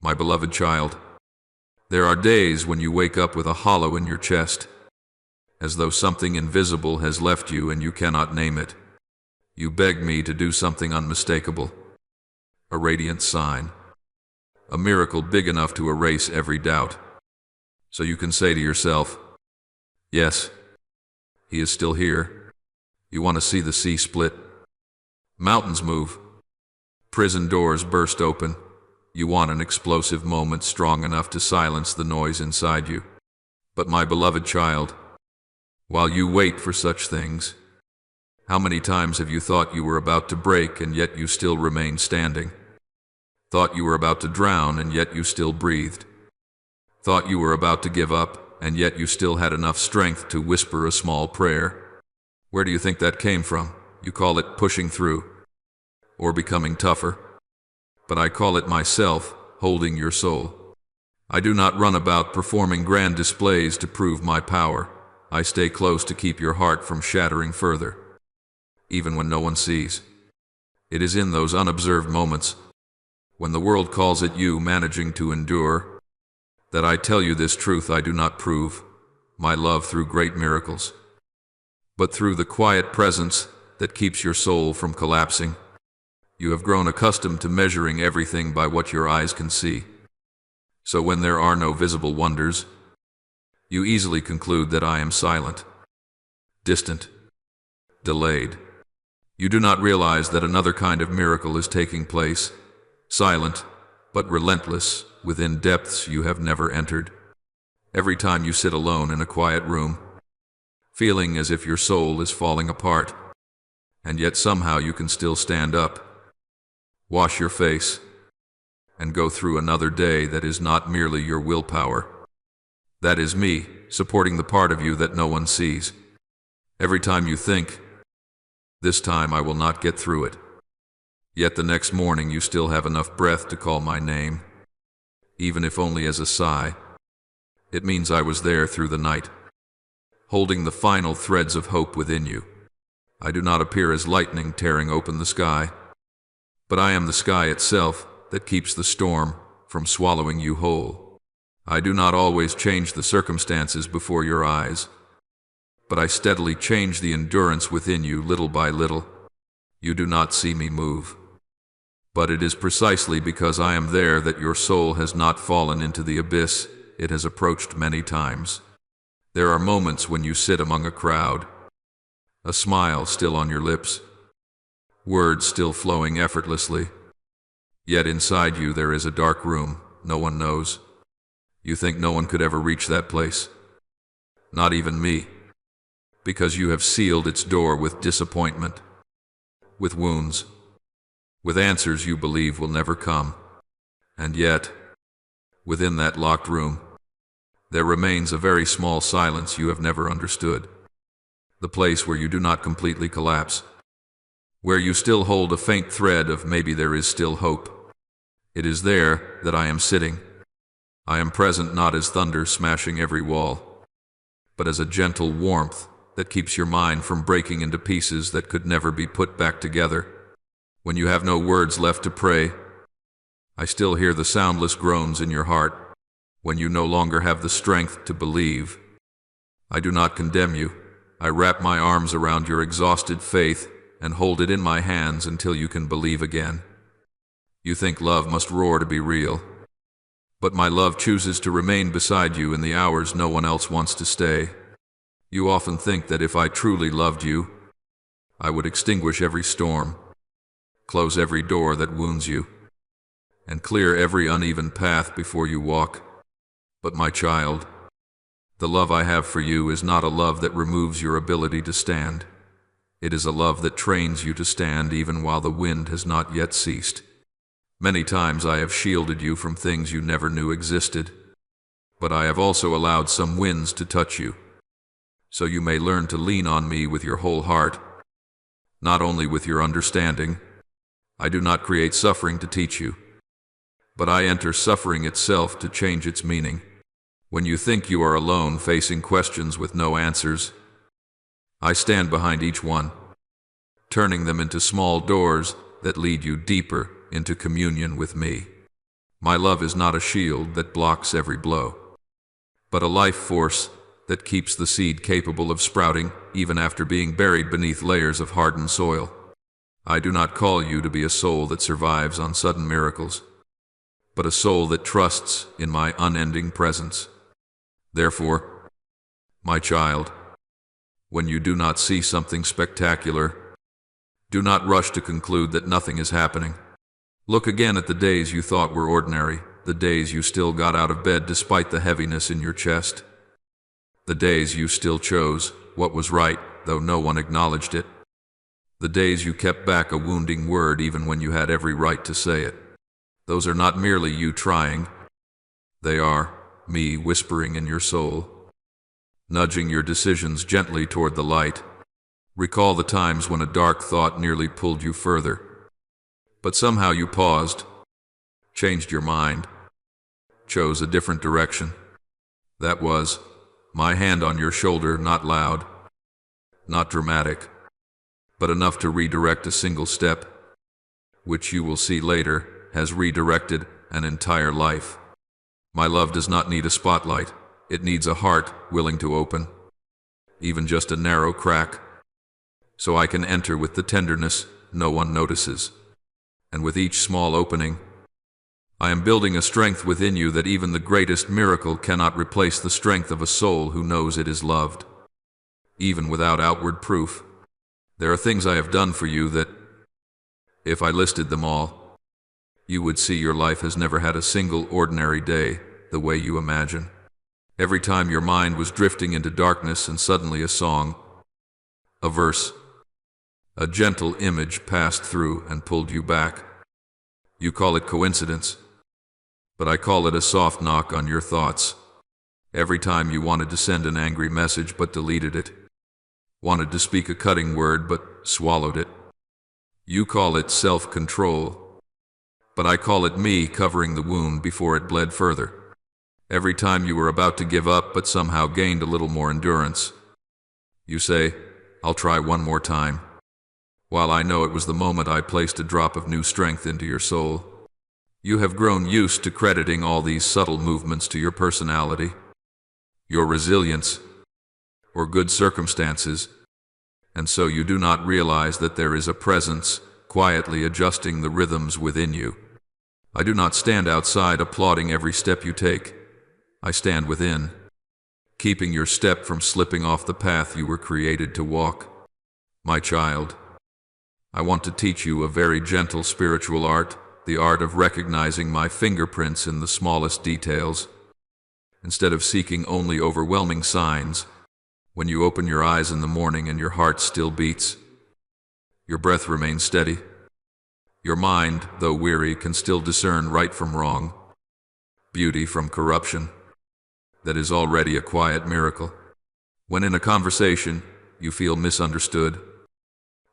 My beloved child, there are days when you wake up with a hollow in your chest, as though something invisible has left you and you cannot name it. You beg me to do something unmistakable, a radiant sign, a miracle big enough to erase every doubt. So you can say to yourself, yes, he is still here. You want to see the sea split, mountains move, prison doors burst open. You want an explosive moment strong enough to silence the noise inside you. But my beloved child, while you wait for such things, how many times have you thought you were about to break and yet you still remained standing? Thought you were about to drown and yet you still breathed? Thought you were about to give up and yet you still had enough strength to whisper a small prayer? Where do you think that came from? You call it pushing through, or becoming tougher. But I call it myself holding your soul. I do not run about performing grand displays to prove my power. I stay close to keep your heart from shattering further, even when no one sees. It is in those unobserved moments, when the world calls it you managing to endure, that I tell you this truth. I do not prove my love through great miracles, but through the quiet presence that keeps your soul from collapsing. You have grown accustomed to measuring everything by what your eyes can see. So when there are no visible wonders, you easily conclude that I am silent, distant, delayed. You do not realize that another kind of miracle is taking place, silent but relentless, within depths you have never entered. Every time you sit alone in a quiet room, feeling as if your soul is falling apart, and yet somehow you can still stand up, wash your face, and go through another day that is not merely your willpower. That is me, supporting the part of you that no one sees. Every time you think, this time I will not get through it, yet the next morning you still have enough breath to call my name, even if only as a sigh. It means I was there through the night, holding the final threads of hope within you. I do not appear as lightning tearing open the sky, but I am the sky itself that keeps the storm from swallowing you whole. I do not always change the circumstances before your eyes, but I steadily change the endurance within you little by little. You do not see me move, but it is precisely because I am there that your soul has not fallen into the abyss it has approached many times. There are moments when you sit among a crowd, a smile still on your lips, words still flowing effortlessly, yet inside you there is a dark room no one knows. You think no one could ever reach that place, not even me, because you have sealed its door with disappointment, with wounds, with answers you believe will never come. And yet, within that locked room, there remains a very small silence you have never understood, the place where you do not completely collapse, where you still hold a faint thread of maybe there is still hope. It is there that I am sitting. I am present not as thunder smashing every wall, but as a gentle warmth that keeps your mind from breaking into pieces that could never be put back together. When you have no words left to pray, I still hear the soundless groans in your heart. When you no longer have the strength to believe, I do not condemn you. I wrap my arms around your exhausted faith and hold it in my hands until you can believe again. You think love must roar to be real, but my love chooses to remain beside you in the hours no one else wants to stay. You often think that if I truly loved you, I would extinguish every storm, close every door that wounds you, and clear every uneven path before you walk. But my child, the love I have for you is not a love that removes your ability to stand. It is a love that trains you to stand even while the wind has not yet ceased. Many times I have shielded you from things you never knew existed, but I have also allowed some winds to touch you, so you may learn to lean on me with your whole heart, not only with your understanding. I do not create suffering to teach you, but I enter suffering itself to change its meaning. When you think you are alone facing questions with no answers, I stand behind each one, turning them into small doors that lead you deeper into communion with me. My love is not a shield that blocks every blow, but a life force that keeps the seed capable of sprouting even after being buried beneath layers of hardened soil. I do not call you to be a soul that survives on sudden miracles, but a soul that trusts in my unending presence. Therefore, my child, when you do not see something spectacular, do not rush to conclude that nothing is happening. Look again at the days you thought were ordinary, the days you still got out of bed despite the heaviness in your chest, the days you still chose what was right, though no one acknowledged it, the days you kept back a wounding word even when you had every right to say it. Those are not merely you trying, they are me whispering in your soul, nudging your decisions gently toward the light. Recall the times when a dark thought nearly pulled you further, but somehow you paused, changed your mind, chose a different direction. That was my hand on your shoulder, not loud, not dramatic, but enough to redirect a single step, which you will see later has redirected an entire life. My love does not need a spotlight. It needs a heart willing to open, even just a narrow crack, so I can enter with the tenderness no one notices. And with each small opening, I am building a strength within you that even the greatest miracle cannot replace the strength of a soul who knows it is loved. Even without outward proof, there are things I have done for you that, if I listed them all, you would see your life has never had a single ordinary day the way you imagine. Every time your mind was drifting into darkness and suddenly a song, a verse, a gentle image passed through and pulled you back. You call it coincidence, but I call it a soft knock on your thoughts. Every time you wanted to send an angry message but deleted it, wanted to speak a cutting word but swallowed it. You call it self-control, but I call it me covering the wound before it bled further. Every time you were about to give up but somehow gained a little more endurance, you say, "I'll try one more time," while I know it was the moment I placed a drop of new strength into your soul. You have grown used to crediting all these subtle movements to your personality, your resilience, or good circumstances, and so you do not realize that there is a presence quietly adjusting the rhythms within you. I do not stand outside applauding every step you take. I stand within, keeping your step from slipping off the path you were created to walk. My child, I want to teach you a very gentle spiritual art, the art of recognizing my fingerprints in the smallest details. Instead of seeking only overwhelming signs, when you open your eyes in the morning and your heart still beats, your breath remains steady, your mind, though weary, can still discern right from wrong, beauty from corruption. That is already a quiet miracle. When in a conversation, you feel misunderstood,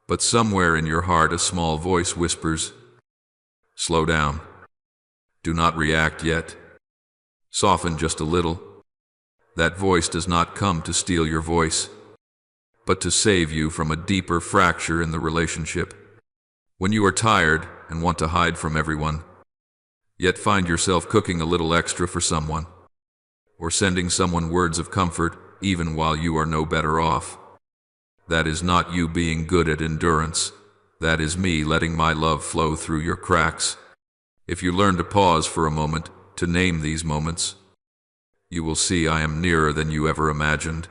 but somewhere in your heart a small voice whispers, "Slow down. Do not react yet. Soften just a little." That voice does not come to steal your voice, but to save you from a deeper fracture in the relationship. When you are tired and want to hide from everyone, yet find yourself cooking a little extra for someone, or sending someone words of comfort even while you are no better off, that is not you being good at endurance. That is me letting my love flow through your cracks. If you learn to pause for a moment, to name these moments, you will see I am nearer than you ever imagined,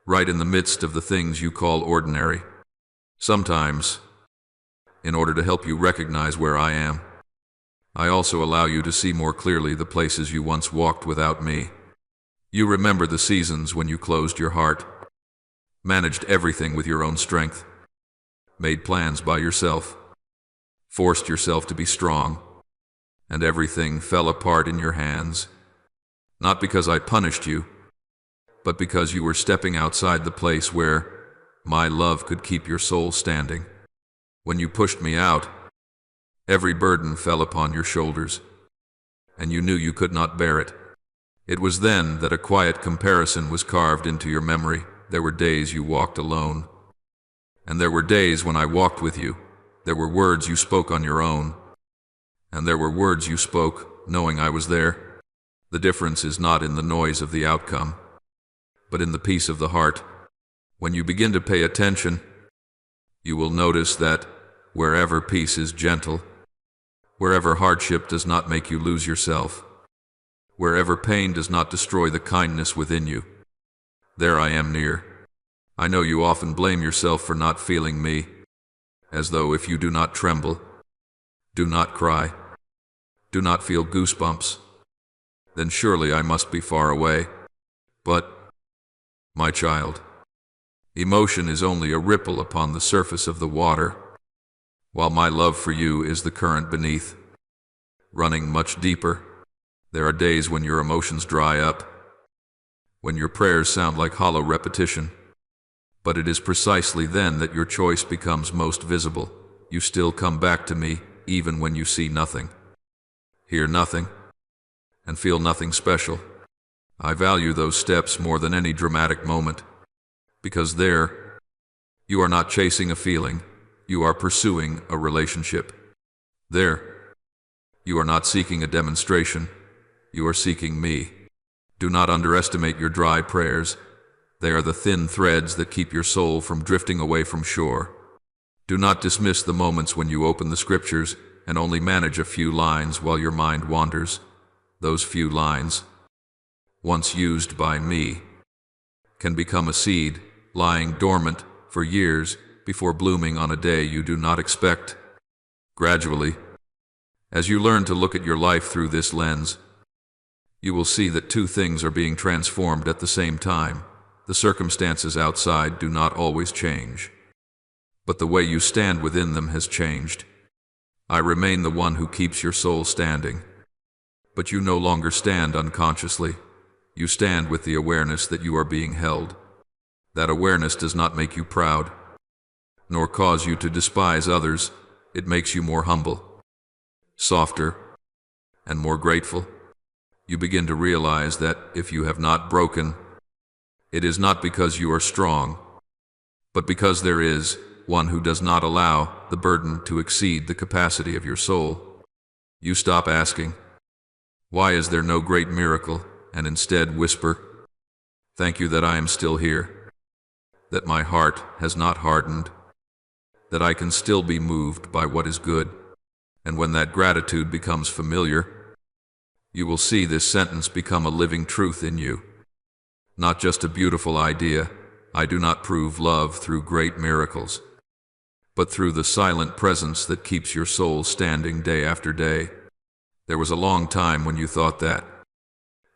right in the midst of the things you call ordinary. Sometimes, in order to help you recognize where I am, I also allow you to see more clearly the places you once walked without me. You remember the seasons when you closed your heart, managed everything with your own strength, made plans by yourself, forced yourself to be strong, and everything fell apart in your hands. Not because I punished you, but because you were stepping outside the place where my love could keep your soul standing. When you pushed me out, every burden fell upon your shoulders, and you knew you could not bear it. It was then that a quiet comparison was carved into your memory. There were days you walked alone, and there were days when I walked with you. There were words you spoke on your own, and there were words you spoke knowing I was there. The difference is not in the noise of the outcome, but in the peace of the heart. When you begin to pay attention, you will notice that wherever peace is gentle, wherever hardship does not make you lose yourself, wherever pain does not destroy the kindness within you, there I am near. I know you often blame yourself for not feeling me, as though if you do not tremble, do not cry, do not feel goosebumps, then surely I must be far away. But, my child, emotion is only a ripple upon the surface of the water, while my love for you is the current beneath, running much deeper. There are days when your emotions dry up, when your prayers sound like hollow repetition, but it is precisely then that your choice becomes most visible. You still come back to me, even when you see nothing, hear nothing, and feel nothing special. I value those steps more than any dramatic moment, because there, you are not chasing a feeling, you are pursuing a relationship. There, you are not seeking a demonstration, you are seeking me. Do not underestimate your dry prayers. They are the thin threads that keep your soul from drifting away from shore. Do not dismiss the moments when you open the scriptures and only manage a few lines while your mind wanders. Those few lines, once used by me, can become a seed lying dormant for years before blooming on a day you do not expect. Gradually, as you learn to look at your life through this lens, you will see that two things are being transformed at the same time. The circumstances outside do not always change, but the way you stand within them has changed. I remain the one who keeps your soul standing, but you no longer stand unconsciously. You stand with the awareness that you are being held. That awareness does not make you proud, nor cause you to despise others. It makes you more humble, softer, and more grateful. You begin to realize that if you have not broken, it is not because you are strong, but because there is one who does not allow the burden to exceed the capacity of your soul. You stop asking, "Why is there no great miracle?" and instead whisper, "Thank you that I am still here, that my heart has not hardened, that I can still be moved by what is good." And when that gratitude becomes familiar, you will see this sentence become a living truth in you. Not just a beautiful idea. I do not prove love through great miracles, but through the silent presence that keeps your soul standing day after day. There was a long time when you thought that,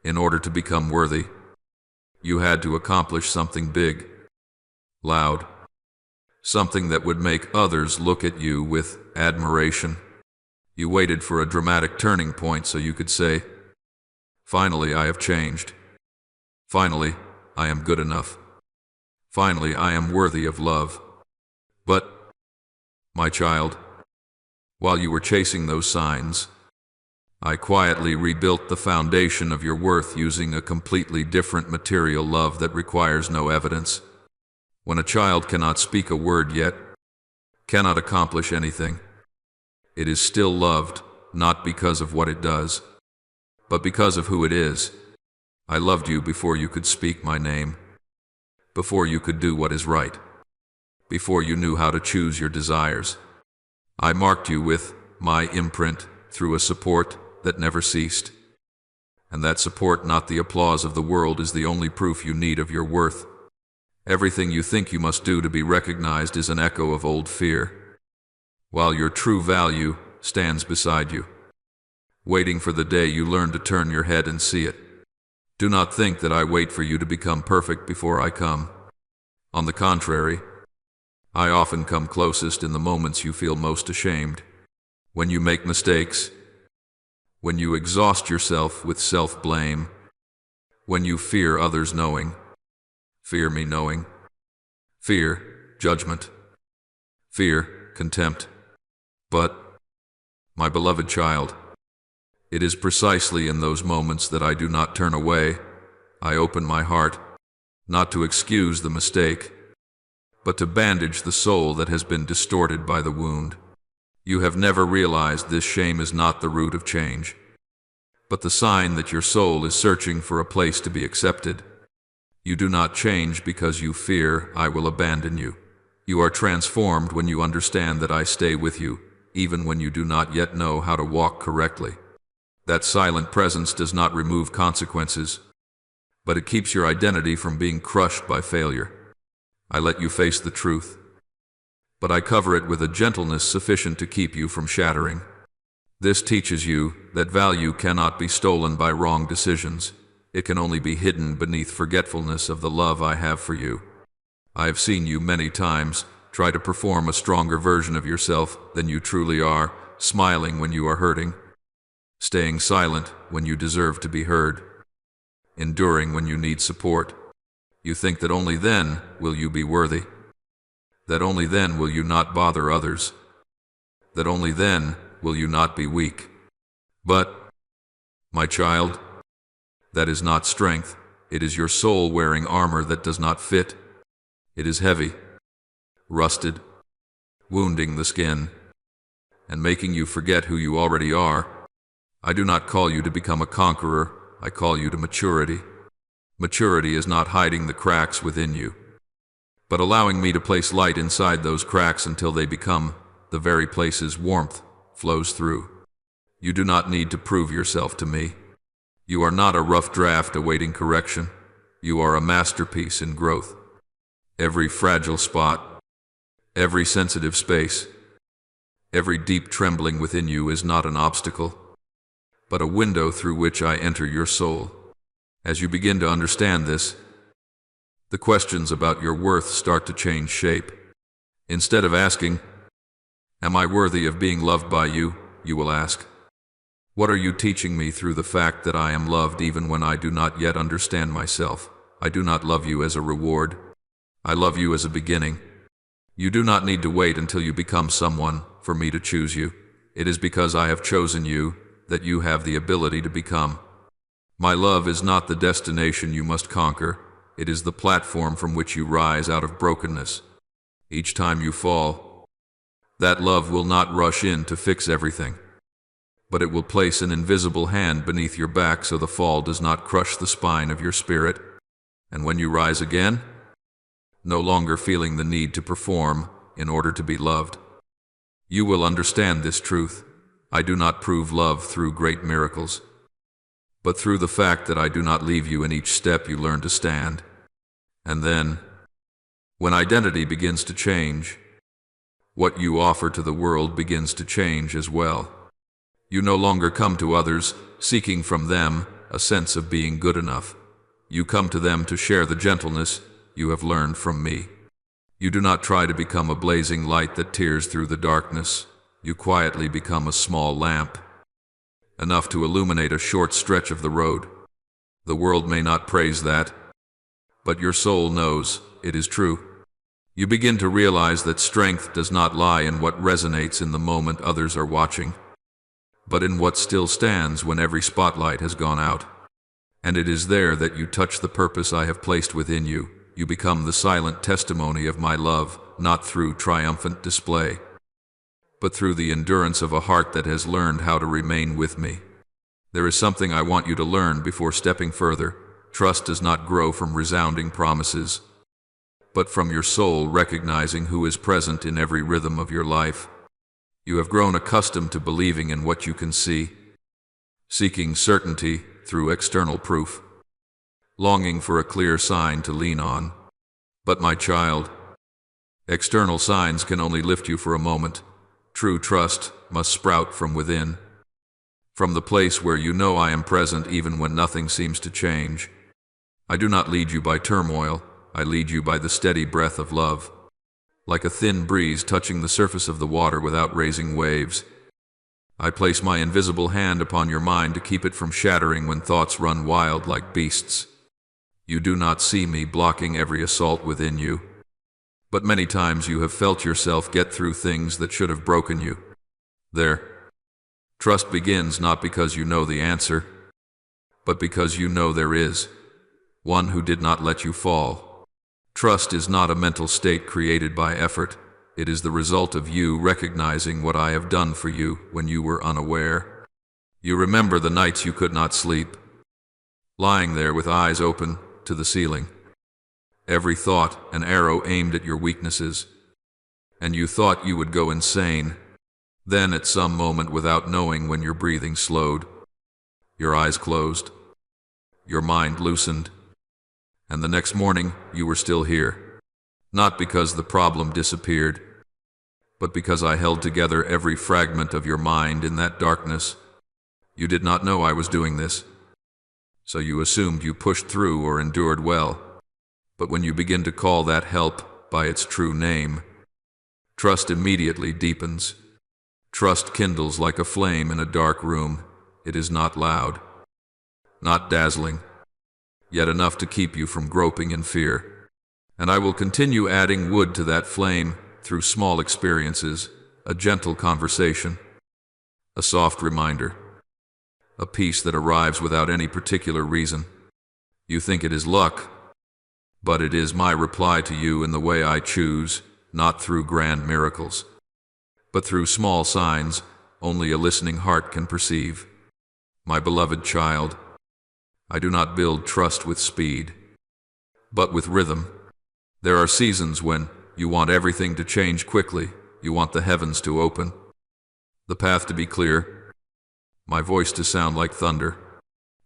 in order to become worthy, you had to accomplish something big, loud, something that would make others look at you with admiration. You waited for a dramatic turning point so you could say, "Finally, I have changed. Finally, I am good enough. Finally, I am worthy of love." But, my child, while you were chasing those signs, I quietly rebuilt the foundation of your worth using a completely different material love that requires no evidence. When a child cannot speak a word yet, cannot accomplish anything, it is still loved, not because of what it does, but because of who it is. I loved you before you could speak my name, before you could do what is right, before you knew how to choose your desires. I marked you with my imprint through a support that never ceased. And that support, not the applause of the world, is the only proof you need of your worth. Everything you think you must do to be recognized is an echo of old fear, while your true value stands beside you, waiting for the day you learn to turn your head and see it. Do not think that I wait for you to become perfect before I come. On the contrary, I often come closest in the moments you feel most ashamed, when you make mistakes, when you exhaust yourself with self-blame, when you fear others knowing, fear me knowing, fear judgment, fear contempt. But, my beloved child, it is precisely in those moments that I do not turn away. I open my heart, not to excuse the mistake, but to bandage the soul that has been distorted by the wound. You have never realized this shame is not the root of change. but the sign that your soul is searching for a place to be accepted. You do not change because you fear I will abandon you. You are transformed when you understand that I stay with you, even when you do not yet know how to walk correctly. That silent presence does not remove consequences, but it keeps your identity from being crushed by failure. I let you face the truth, but I cover it with a gentleness sufficient to keep you from shattering. This teaches you that value cannot be stolen by wrong decisions. It can only be hidden beneath forgetfulness of the love I have for you. I have seen you many times try to perform a stronger version of yourself than you truly are, smiling when you are hurting, staying silent when you deserve to be heard, enduring when you need support. You think that only then will you be worthy, that only then will you not bother others, that only then will you not be weak. But, my child, that is not strength. It is your soul wearing armor that does not fit. It is heavy, rusted, wounding the skin, and making you forget who you already are. I do not call you to become a conqueror. I call you to maturity. Maturity is not hiding the cracks within you, but allowing me to place light inside those cracks until they become the very places warmth flows through. You do not need to prove yourself to me. You are not a rough draft awaiting correction. You are a masterpiece in growth. Every fragile spot, every sensitive space, every deep trembling within you is not an obstacle, but a window through which I enter your soul. As you begin to understand this, the questions about your worth start to change shape. Instead of asking, "Am I worthy of being loved by you?" you will ask, "What are you teaching me through the fact that I am loved even when I do not yet understand myself?" I do not love you as a reward. I love you as a beginning. You do not need to wait until you become someone for me to choose you. It is because I have chosen you that you have the ability to become. My love is not the destination you must conquer. It is the platform from which you rise out of brokenness. Each time you fall, that love will not rush in to fix everything, but it will place an invisible hand beneath your back so the fall does not crush the spine of your spirit. And when you rise again, no longer feeling the need to perform in order to be loved, you will understand this truth. I do not prove love through great miracles, but through the fact that I do not leave you in each step you learn to stand. And then, when identity begins to change, what you offer to the world begins to change as well. You no longer come to others seeking from them a sense of being good enough. You come to them to share the gentleness you have learned from me. You do not try to become a blazing light that tears through the darkness. You quietly become a small lamp, enough to illuminate a short stretch of the road. The world may not praise that, but your soul knows it is true. You begin to realize that strength does not lie in what resonates in the moment others are watching, but in what still stands when every spotlight has gone out. And it is there that you touch the purpose I have placed within you. You become the silent testimony of my love, not through triumphant display, but through the endurance of a heart that has learned how to remain with me. There is something I want you to learn before stepping further. Trust does not grow from resounding promises, but from your soul recognizing who is present in every rhythm of your life. You have grown accustomed to believing in what you can see, seeking certainty through external proof, longing for a clear sign to lean on. But my child, external signs can only lift you for a moment. True trust must sprout from within, from the place where you know I am present even when nothing seems to change. I do not lead you by turmoil. I lead you by the steady breath of love, like a thin breeze touching the surface of the water without raising waves. I place my invisible hand upon your mind to keep it from shattering when thoughts run wild like beasts. You do not see me blocking every assault within you, but many times you have felt yourself get through things that should have broken you. There, trust begins not because you know the answer, but because you know there is one who did not let you fall. Trust is not a mental state created by effort. It is the result of you recognizing what I have done for you when you were unaware. You remember the nights you could not sleep, lying there with eyes open to the ceiling. Every thought an arrow aimed at your weaknesses, and you thought you would go insane. Then at some moment, without knowing when, your breathing slowed, your eyes closed, your mind loosened, and the next morning you were still here. Not because the problem disappeared, but because I held together every fragment of your mind in that darkness. You did not know I was doing this, so you assumed you pushed through or endured well. But when you begin to call that help by its true name, trust immediately deepens. Trust kindles like a flame in a dark room. It is not loud, not dazzling, yet enough to keep you from groping in fear. And I will continue adding wood to that flame through small experiences, a gentle conversation, a soft reminder, a peace that arrives without any particular reason. You think it is luck, but it is my reply to you in the way I choose, not through grand miracles, but through small signs only a listening heart can perceive. My beloved child, I do not build trust with speed, but with rhythm. There are seasons when you want everything to change quickly. You want the heavens to open, the path to be clear, my voice to sound like thunder.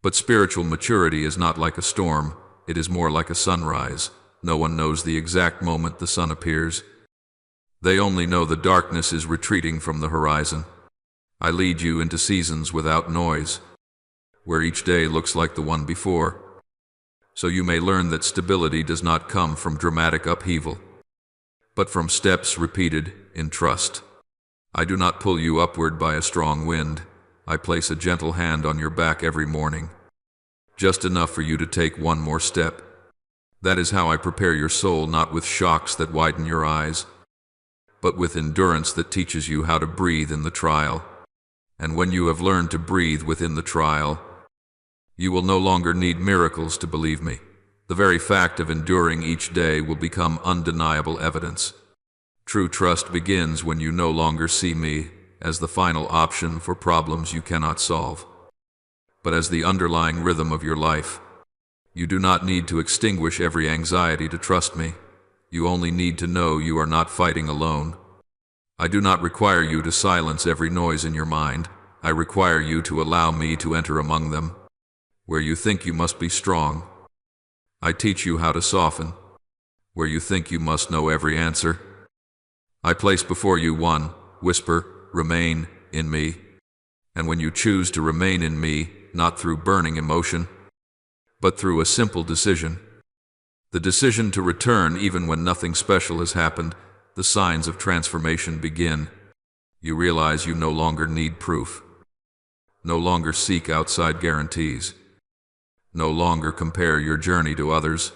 But spiritual maturity is not like a storm. It is more like a sunrise. No one knows the exact moment the sun appears. They only know the darkness is retreating from the horizon. I lead you into seasons without noise, where each day looks like the one before, so you may learn that stability does not come from dramatic upheaval, but from steps repeated in trust. I do not pull you upward by a strong wind. I place a gentle hand on your back every morning, just enough for you to take one more step. That is how I prepare your soul, not with shocks that widen your eyes, but with endurance that teaches you how to breathe in the trial. And when you have learned to breathe within the trial, you will no longer need miracles to believe me. The very fact of enduring each day will become undeniable evidence. True trust begins when you no longer see me as the final option for problems you cannot solve, but as the underlying rhythm of your life. You do not need to extinguish every anxiety to trust me. You only need to know you are not fighting alone. I do not require you to silence every noise in your mind. I require you to allow me to enter among them. Where you think you must be strong, I teach you how to soften. Where you think you must know every answer, I place before you one whisper: remain in me. And when you choose to remain in me, not through burning emotion, but through a simple decision, the decision to return even when nothing special has happened, the signs of transformation begin. You realize you no longer need proof, no longer seek outside guarantees, no longer compare your journey to others.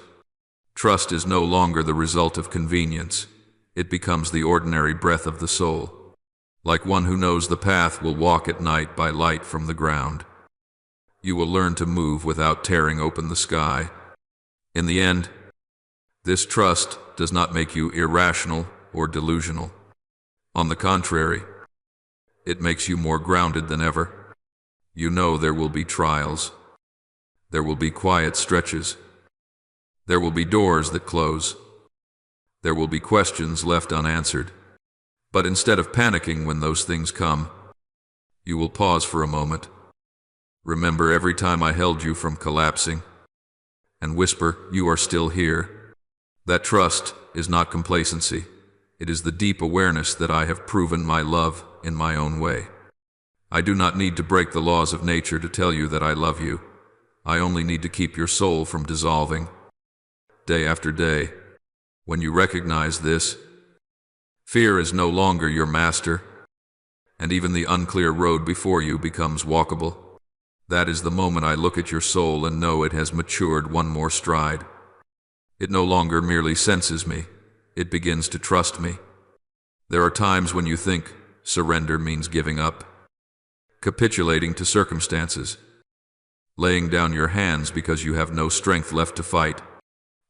Trust is no longer the result of convenience. It becomes the ordinary breath of the soul. Like one who knows the path will walk at night by light from the ground. You will learn to move without tearing open the sky. In the end, this trust does not make you irrational or delusional. On the contrary, it makes you more grounded than ever. You know there will be trials. There will be quiet stretches. There will be doors that close. There will be questions left unanswered. But instead of panicking when those things come, you will pause for a moment. Remember every time I held you from collapsing, and whisper, you are still here. That trust is not complacency. It is the deep awareness that I have proven my love in my own way. I do not need to break the laws of nature to tell you that I love you. I only need to keep your soul from dissolving. Day after day, when you recognize this, fear is no longer your master, and even the unclear road before you becomes walkable. That is the moment I look at your soul and know it has matured one more stride. It no longer merely senses me, it begins to trust me. There are times when you think surrender means giving up, capitulating to circumstances, laying down your hands because you have no strength left to fight.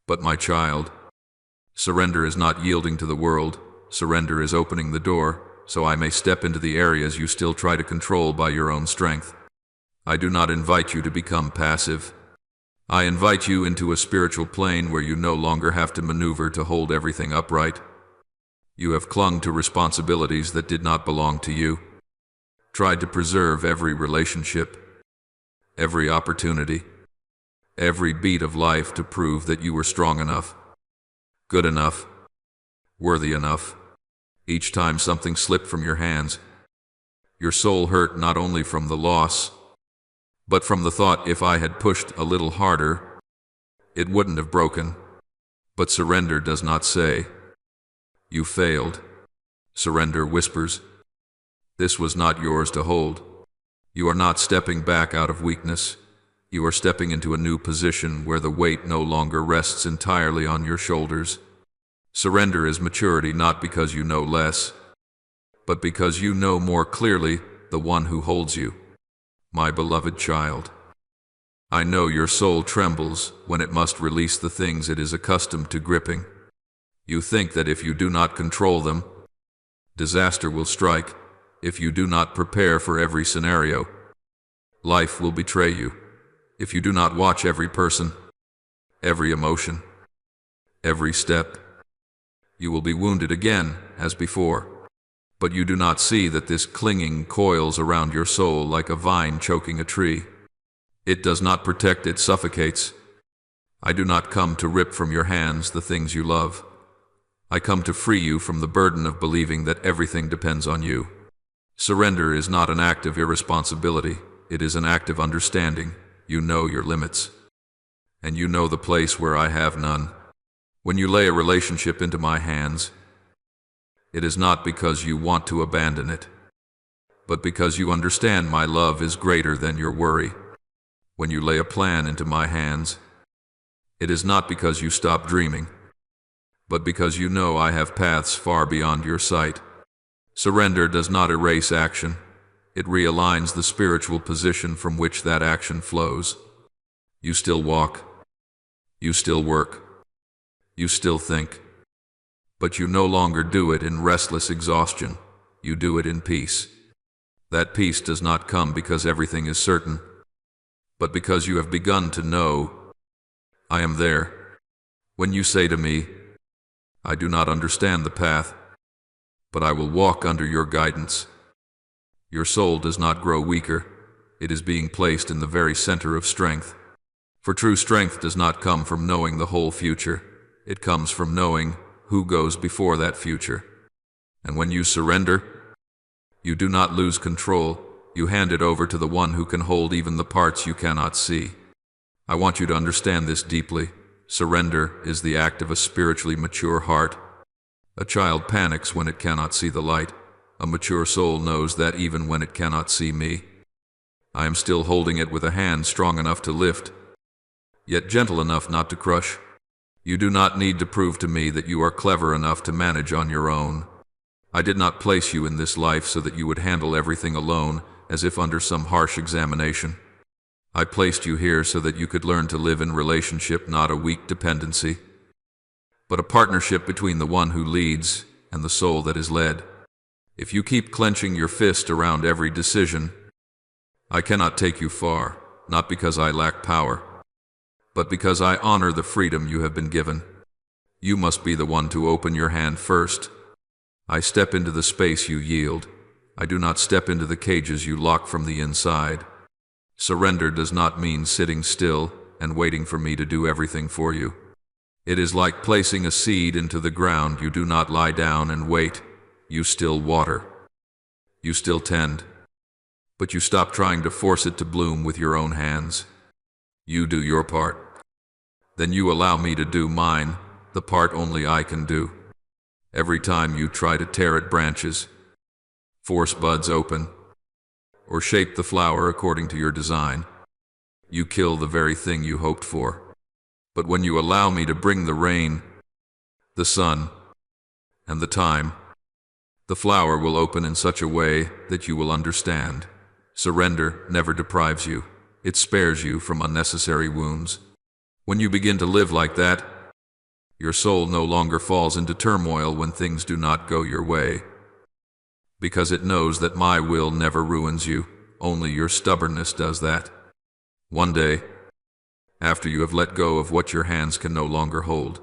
But my child, surrender is not yielding to the world. Surrender is opening the door, so I may step into the areas you still try to control by your own strength. I do not invite you to become passive. I invite you into a spiritual plane where you no longer have to maneuver to hold everything upright. You have clung to responsibilities that did not belong to you, tried to preserve every relationship, every opportunity, every beat of life to prove that you were strong enough, good enough, worthy enough. Each time something slipped from your hands, your soul hurt not only from the loss, but from the thought, if I had pushed a little harder, it wouldn't have broken. But surrender does not say, "You failed." Surrender whispers, "This was not yours to hold." You are not stepping back out of weakness. You are stepping into a new position where the weight no longer rests entirely on your shoulders. Surrender is maturity, not because you know less, but because you know more clearly the one who holds you. My beloved child, I know your soul trembles when it must release the things it is accustomed to gripping. You think that if you do not control them, disaster will strike. If you do not prepare for every scenario, life will betray you. If you do not watch every person, every emotion, every step, you will be wounded again as before. But you do not see that this clinging coils around your soul like a vine choking a tree. It does not protect, it suffocates. I do not come to rip from your hands the things you love. I come to free you from the burden of believing that everything depends on you. Surrender is not an act of irresponsibility. It is an act of understanding. You know your limits, and you know the place where I have none. When you lay a relationship into my hands, it is not because you want to abandon it, but because you understand my love is greater than your worry. When you lay a plan into my hands, it is not because you stop dreaming, but because you know I have paths far beyond your sight. Surrender does not erase action. It realigns the spiritual position from which that action flows. You still walk. You still work. You still think. But you no longer do it in restless exhaustion. You do it in peace. That peace does not come because everything is certain, but because you have begun to know, I am there. When you say to me, I do not understand the path, but I will walk under your guidance, your soul does not grow weaker. It is being placed in the very center of strength. For true strength does not come from knowing the whole future. It comes from knowing who goes before that future. And when you surrender, you do not lose control. You hand it over to the one who can hold even the parts you cannot see. I want you to understand this deeply. Surrender is the act of a spiritually mature heart. A child panics when it cannot see the light. A mature soul knows that even when it cannot see me, I am still holding it with a hand strong enough to lift, yet gentle enough not to crush. You do not need to prove to me that you are clever enough to manage on your own. I did not place you in this life so that you would handle everything alone, as if under some harsh examination. I placed you here so that you could learn to live in relationship, not a weak dependency, but a partnership between the one who leads and the soul that is led. If you keep clenching your fist around every decision, I cannot take you far, not because I lack power, but because I honor the freedom you have been given. You must be the one to open your hand first. I step into the space you yield. I do not step into the cages you lock from the inside. Surrender does not mean sitting still and waiting for me to do everything for you. It is like placing a seed into the ground. You do not lie down and wait. You still water. You still tend. But you stop trying to force it to bloom with your own hands. You do your part. Then you allow me to do mine, the part only I can do. Every time you try to tear at branches, force buds open, or shape the flower according to your design, you kill the very thing you hoped for. But when you allow me to bring the rain, the sun, and the time, the flower will open in such a way that you will understand. Surrender never deprives you. It spares you from unnecessary wounds. When you begin to live like that, your soul no longer falls into turmoil when things do not go your way, because it knows that my will never ruins you. only your stubbornness does that. One day, after you have let go of what your hands can no longer hold,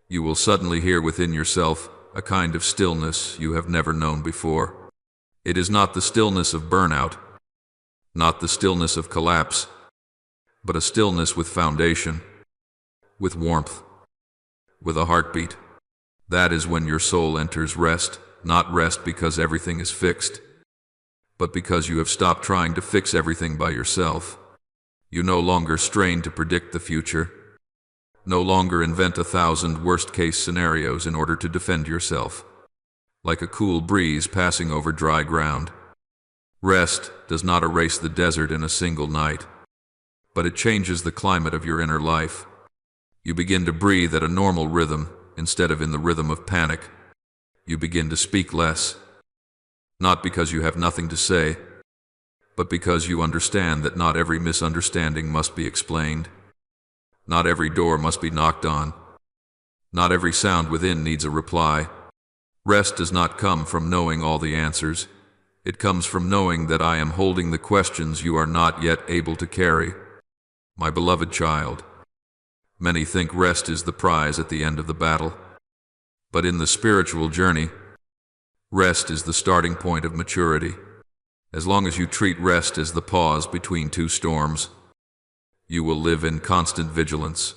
you will suddenly hear within yourself a kind of stillness you have never known before. It is not the stillness of burnout, not the stillness of collapse, but a stillness with foundation, with warmth, with a heartbeat. That is when your soul enters rest, not rest because everything is fixed, but because you have stopped trying to fix everything by yourself. You no longer strain to predict the future, no longer invent 1,000 worst-case scenarios in order to defend yourself, like a cool breeze passing over dry ground. Rest does not erase the desert in a single night, but it changes the climate of your inner life. You begin to breathe at a normal rhythm instead of in the rhythm of panic. You begin to speak less, not because you have nothing to say, but because you understand that not every misunderstanding must be explained. Not every door must be knocked on. Not every sound within needs a reply. Rest does not come from knowing all the answers. It comes from knowing that I am holding the questions you are not yet able to carry. My beloved child, many think rest is the prize at the end of the battle. But in the spiritual journey, rest is the starting point of maturity. As long as you treat rest as the pause between two storms, you will live in constant vigilance,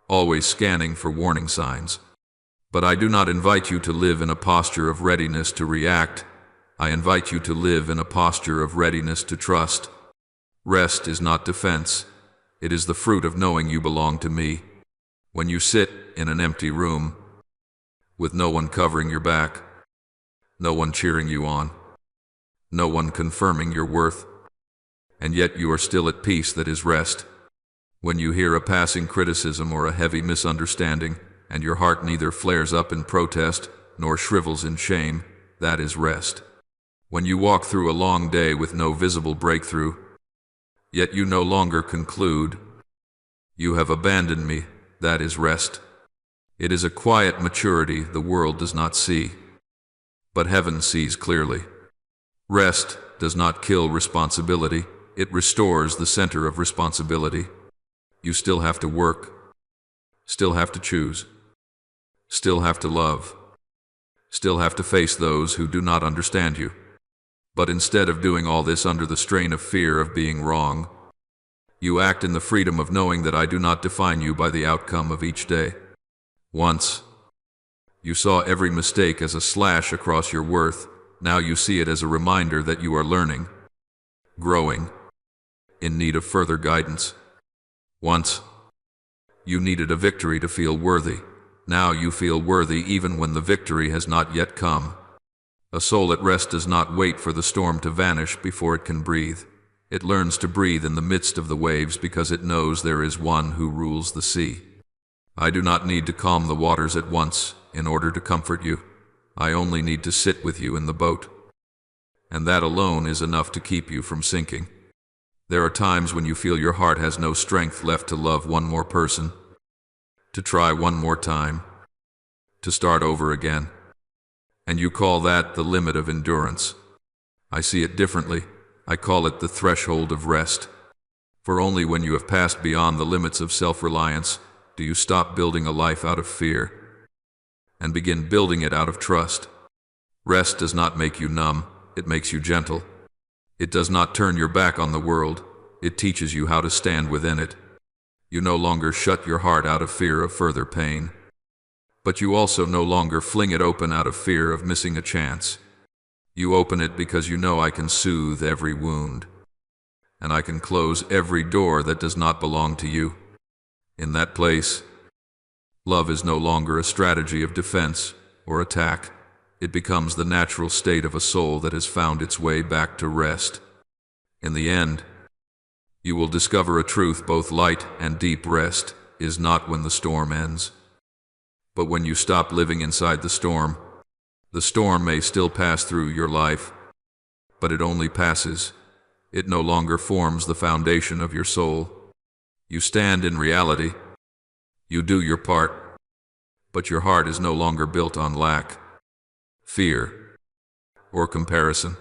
always scanning for warning signs. But I do not invite you to live in a posture of readiness to react. I invite you to live in a posture of readiness to trust. Rest is not defense. It is the fruit of knowing you belong to me. When you sit in an empty room, with no one covering your back, no one cheering you on, no one confirming your worth, and yet you are still at peace, that is rest. When you hear a passing criticism or a heavy misunderstanding, and your heart neither flares up in protest nor shrivels in shame, that is rest. When you walk through a long day with no visible breakthrough, yet you no longer conclude, "You have abandoned me," that is rest. It is a quiet maturity the world does not see, but heaven sees clearly. Rest does not kill responsibility, it restores the center of responsibility. You still have to work, still have to choose, still have to love, still have to face those who do not understand you. But instead of doing all this under the strain of fear of being wrong, you act in the freedom of knowing that I do not define you by the outcome of each day. Once, you saw every mistake as a slash across your worth. Now you see it as a reminder that you are learning, growing, in need of further guidance. Once, you needed a victory to feel worthy. Now you feel worthy even when the victory has not yet come. A soul at rest does not wait for the storm to vanish before it can breathe. It learns to breathe in the midst of the waves because it knows there is one who rules the sea. I do not need to calm the waters at once in order to comfort you. I only need to sit with you in the boat. And that alone is enough to keep you from sinking. There are times when you feel your heart has no strength left to love one more person, to try one more time, to start over again. And you call that the limit of endurance. I see it differently. I call it the threshold of rest. For only when you have passed beyond the limits of self-reliance do you stop building a life out of fear and begin building it out of trust. Rest does not make you numb, it makes you gentle. It does not turn your back on the world, it teaches you how to stand within it. You no longer shut your heart out of fear of further pain, but you also no longer fling it open out of fear of missing a chance. You open it because you know I can soothe every wound, and I can close every door that does not belong to you. In that place, love is no longer a strategy of defense or attack. It becomes the natural state of a soul that has found its way back to rest. In the end, you will discover a truth: both light and deep rest is not when the storm ends, but when you stop living inside the storm. The storm may still pass through your life, but it only passes. It no longer forms the foundation of your soul. You stand in reality. You do your part, but your heart is no longer built on lack, fear, or comparison.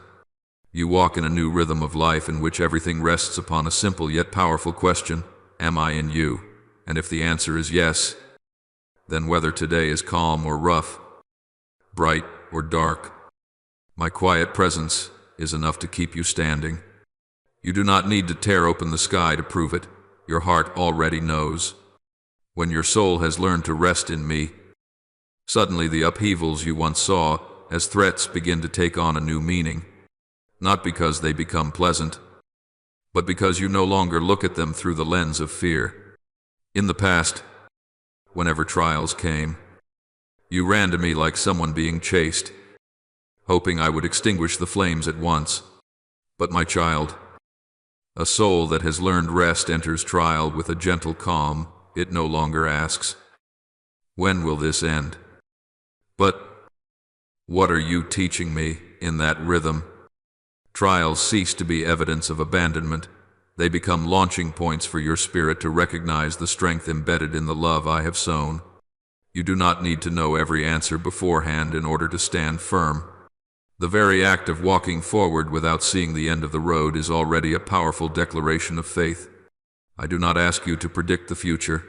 You walk in a new rhythm of life in which everything rests upon a simple yet powerful question: am I in you? And if the answer is yes, then whether today is calm or rough, bright or dark, my quiet presence is enough to keep you standing. You do not need to tear open the sky to prove it. Your heart already knows. When your soul has learned to rest in me, suddenly the upheavals you once saw as threats begin to take on a new meaning, not because they become pleasant, but because you no longer look at them through the lens of fear. In the past, whenever trials came, you ran to me like someone being chased, hoping I would extinguish the flames at once. But my child, a soul that has learned rest enters trial with a gentle calm. It no longer asks, "When will this end?" but, "What are you teaching me?" In that rhythm, trials cease to be evidence of abandonment. They become launching points for your spirit to recognize the strength embedded in the love I have sown. You do not need to know every answer beforehand in order to stand firm. The very act of walking forward without seeing the end of the road is already a powerful declaration of faith. I do not ask you to predict the future.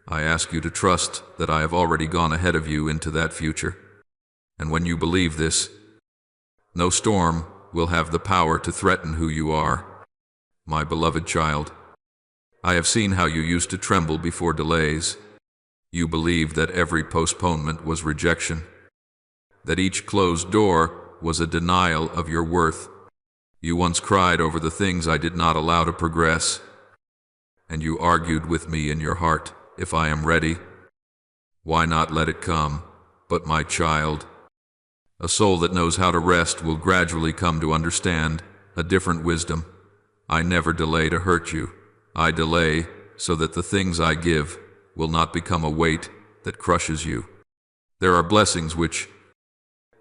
I ask you to trust that I have already gone ahead of you into that future. And when you believe this, no storm will have the power to threaten who you are. My beloved child, I have seen how you used to tremble before delays. You believed that every postponement was rejection, that each closed door was a denial of your worth. You once cried over the things I did not allow to progress, and you argued with me in your heart, "If I am ready, why not let it come?" But my child, a soul that knows how to rest will gradually come to understand a different wisdom. I never delay to hurt you. I delay so that the things I give will not become a weight that crushes you. There are blessings which,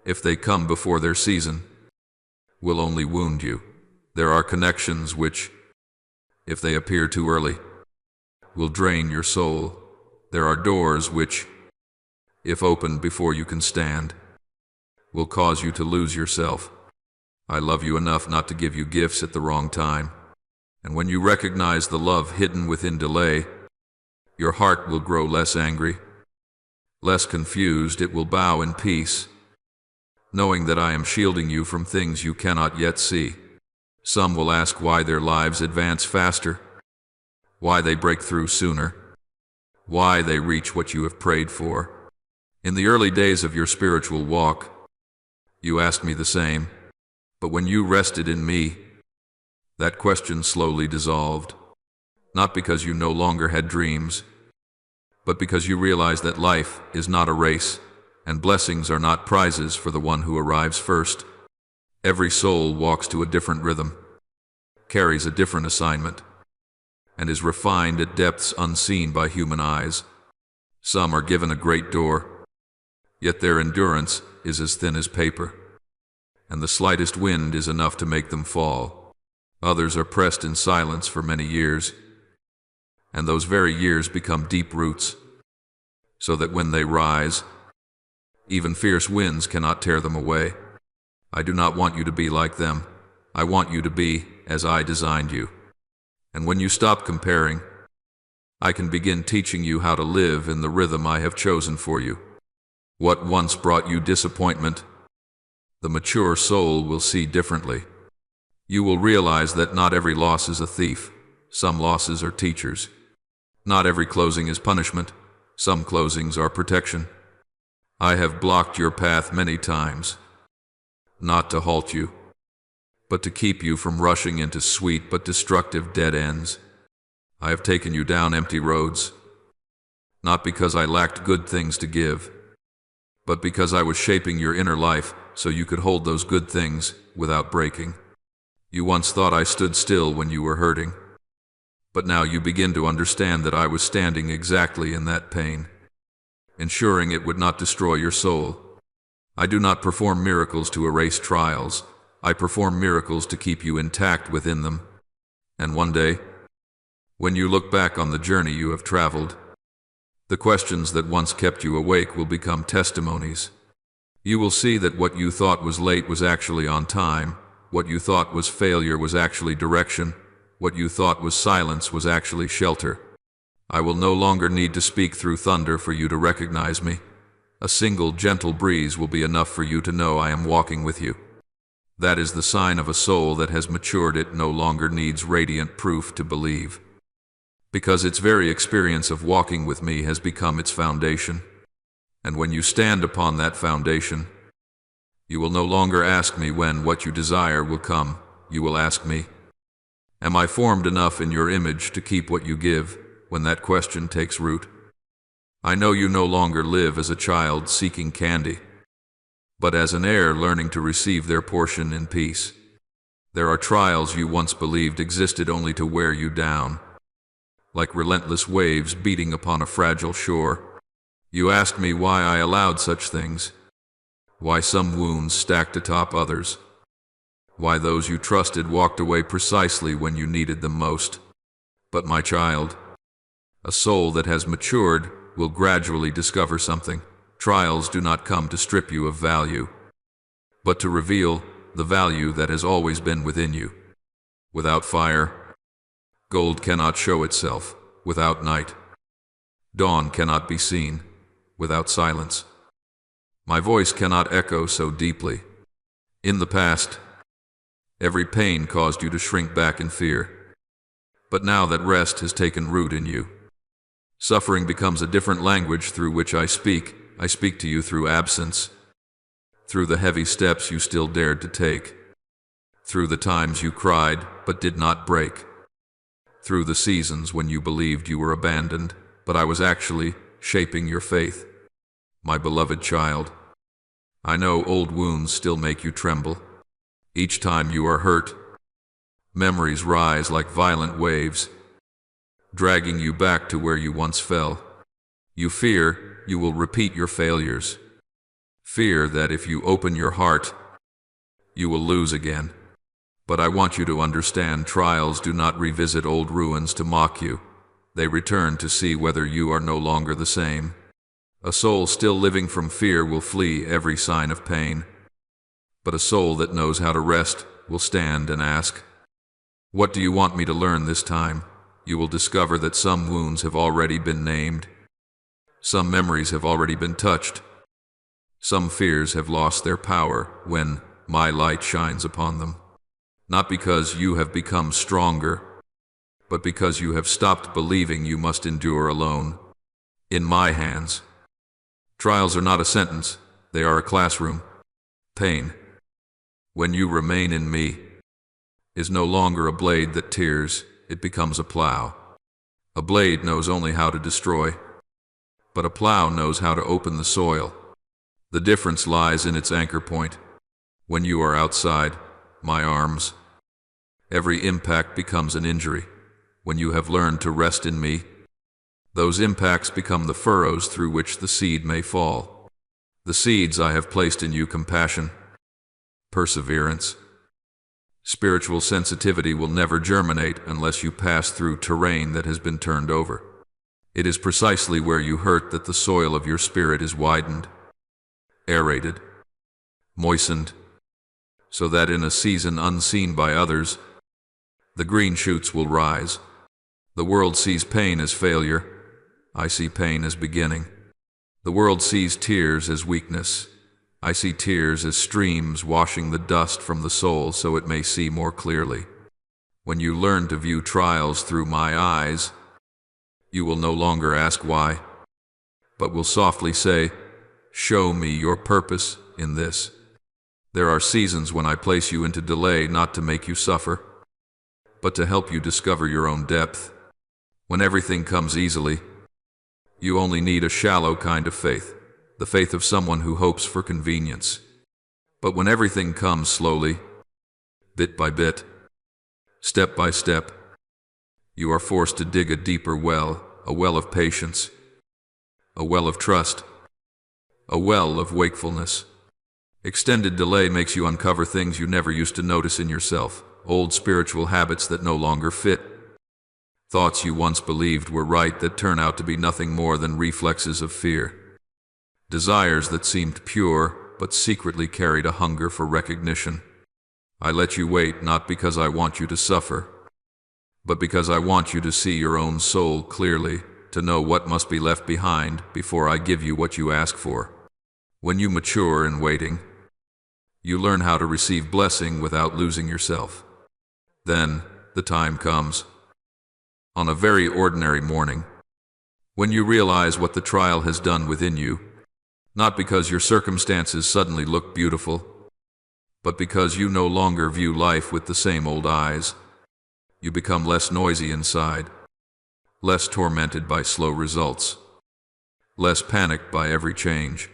if they come before their season, will only wound you. There are connections which, if they appear too early, will drain your soul. There are doors which, if opened before you can stand, will cause you to lose yourself. I love you enough not to give you gifts at the wrong time. And when you recognize the love hidden within delay, your heart will grow less angry, less confused. It will bow in peace, knowing that I am shielding you from things you cannot yet see. Some will ask why their lives advance faster, why they break through sooner, why they reach what you have prayed for. In the early days of your spiritual walk, you asked me the same, but when you rested in me, that question slowly dissolved, not because you no longer had dreams, but because you realized that life is not a race, and blessings are not prizes for the one who arrives first. Every soul walks to a different rhythm, carries a different assignment, and is refined at depths unseen by human eyes. Some are given a great door, yet their endurance is as thin as paper, and the slightest wind is enough to make them fall. Others are pressed in silence for many years, and those very years become deep roots, so that when they rise, even fierce winds cannot tear them away. I do not want you to be like them. I want you to be as I designed you. And when you stop comparing, I can begin teaching you how to live in the rhythm I have chosen for you. What once brought you disappointment, the mature soul will see differently. You will realize that not every loss is a thief. Some losses are teachers. Not every closing is punishment. Some closings are protection. I have blocked your path many times, not to halt you, but to keep you from rushing into sweet but destructive dead ends. I have taken you down empty roads, not because I lacked good things to give, but because I was shaping your inner life so you could hold those good things without breaking. You once thought I stood still when you were hurting, but now you begin to understand that I was standing exactly in that pain, ensuring it would not destroy your soul. I do not perform miracles to erase trials. I perform miracles to keep you intact within them. And one day, when you look back on the journey you have traveled, the questions that once kept you awake will become testimonies. You will see that what you thought was late was actually on time, What you thought was failure was actually direction. What you thought was silence was actually shelter. I will no longer need to speak through thunder for you to recognize me. A single gentle breeze will be enough for you to know I am walking with you. That is the sign of a soul that has matured. It no longer needs radiant proof to believe, because its very experience of walking with me has become its foundation. And when you stand upon that foundation, you will no longer ask me when what you desire will come. You will ask me, am I formed enough in your image to keep what you give? When that question takes root, I know you no longer live as a child seeking candy, but as an heir learning to receive their portion in peace. There are trials you once believed existed only to wear you down, like relentless waves beating upon a fragile shore. You asked me why I allowed such things, why some wounds stacked atop others, why those you trusted walked away precisely when you needed them most. But my child, a soul that has matured will gradually discover something. Trials do not come to strip you of value, but to reveal the value that has always been within you. Without fire, gold cannot show itself. Without night, dawn cannot be seen. Without silence, my voice cannot echo so deeply. In the past, every pain caused you to shrink back in fear. But now that rest has taken root in you, suffering becomes a different language through which I speak. I speak to you through absence, through the heavy steps you still dared to take, through the times you cried but did not break, through the seasons when you believed you were abandoned, but I was actually shaping your faith. My beloved child, I know old wounds still make you tremble. Each time you are hurt, memories rise like violent waves, dragging you back to where you once fell. You fear you will repeat your failures. Fear that if you open your heart, you will lose again. But I want you to understand, trials do not revisit old ruins to mock you. They return to see whether you are no longer the same. A soul still living from fear will flee every sign of pain. But a soul that knows how to rest will stand and ask, what do you want me to learn this time? You will discover that some wounds have already been named. Some memories have already been touched. Some fears have lost their power when my light shines upon them. Not because you have become stronger, but because you have stopped believing you must endure alone. In my hands. Trials are not a sentence, they are a classroom. Pain, when you remain in me, is no longer a blade that tears, it becomes a plow. A blade knows only how to destroy, but a plow knows how to open the soil. The difference lies in its anchor point. When you are outside my arms, every impact becomes an injury. When you have learned to rest in me, those impacts become the furrows through which the seed may fall. The seeds I have placed in you: compassion, perseverance. Spiritual sensitivity will never germinate unless you pass through terrain that has been turned over. It is precisely where you hurt that the soil of your spirit is widened, aerated, moistened, so that in a season unseen by others, the green shoots will rise. The world sees pain as failure. I see pain as beginning. The world sees tears as weakness. I see tears as streams washing the dust from the soul so it may see more clearly. When you learn to view trials through my eyes, you will no longer ask why, but will softly say, show me your purpose in this. There are seasons when I place you into delay not to make you suffer, but to help you discover your own depth. When everything comes easily, you only need a shallow kind of faith, the faith of someone who hopes for convenience. But when everything comes slowly, bit by bit, step by step, you are forced to dig a deeper well, a well of patience, a well of trust, a well of wakefulness. Extended delay makes you uncover things you never used to notice in yourself, old spiritual habits that no longer fit, thoughts you once believed were right that turn out to be nothing more than reflexes of fear, desires that seemed pure but secretly carried a hunger for recognition. I let you wait not because I want you to suffer, but because I want you to see your own soul clearly, to know what must be left behind before I give you what you ask for. When you mature in waiting, you learn how to receive blessing without losing yourself. Then the time comes, on a very ordinary morning, when you realize what the trial has done within you, not because your circumstances suddenly look beautiful, but because you no longer view life with the same old eyes. You become less noisy inside, less tormented by slow results, less panicked by every change.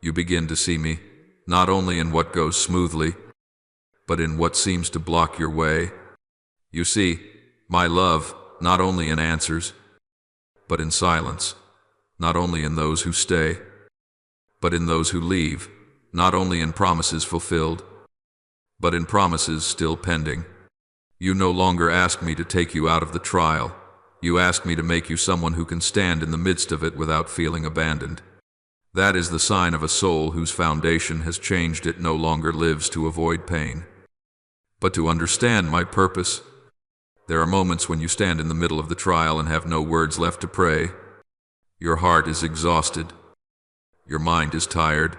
You begin to see me, not only in what goes smoothly, but in what seems to block your way. You see my love not only in answers, but in silence, not only in those who stay, but in those who leave, not only in promises fulfilled, but in promises still pending. You no longer ask me to take you out of the trial. You ask me to make you someone who can stand in the midst of it without feeling abandoned. That is the sign of a soul whose foundation has changed. It no longer lives to avoid pain, but to understand my purpose. There are moments when you stand in the middle of the trial and have no words left to pray. Your heart is exhausted. Your mind is tired.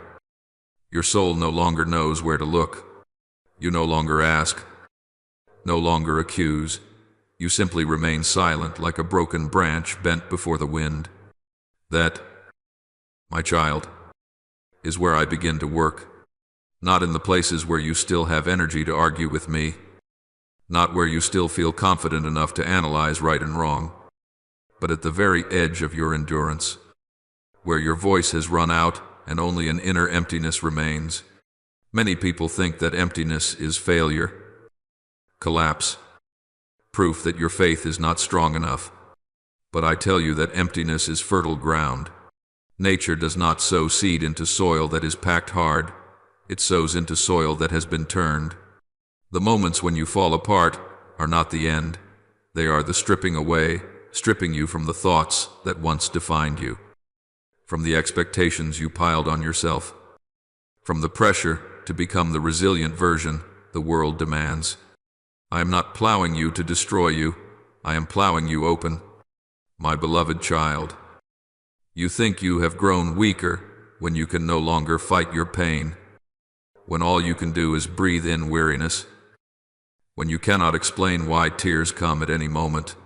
Your soul no longer knows where to look. You no longer ask, no longer accuse. You simply remain silent like a broken branch bent before the wind. That, my child, is where I begin to work. Not in the places where you still have energy to argue with me, not where you still feel confident enough to analyze right and wrong, but at the very edge of your endurance, where your voice has run out and only an inner emptiness remains. Many people think that emptiness is failure, collapse, proof that your faith is not strong enough. But I tell you that emptiness is fertile ground. Nature does not sow seed into soil that is packed hard. It sows into soil that has been turned. The moments when you fall apart are not the end. They are the stripping away, stripping you from the thoughts that once defined you, from the expectations you piled on yourself, from the pressure to become the resilient version the world demands. I am not plowing you to destroy you. I am plowing you open, my beloved child. You think you have grown weaker when you can no longer fight your pain, when all you can do is breathe in weariness, when you cannot explain why tears come at any moment.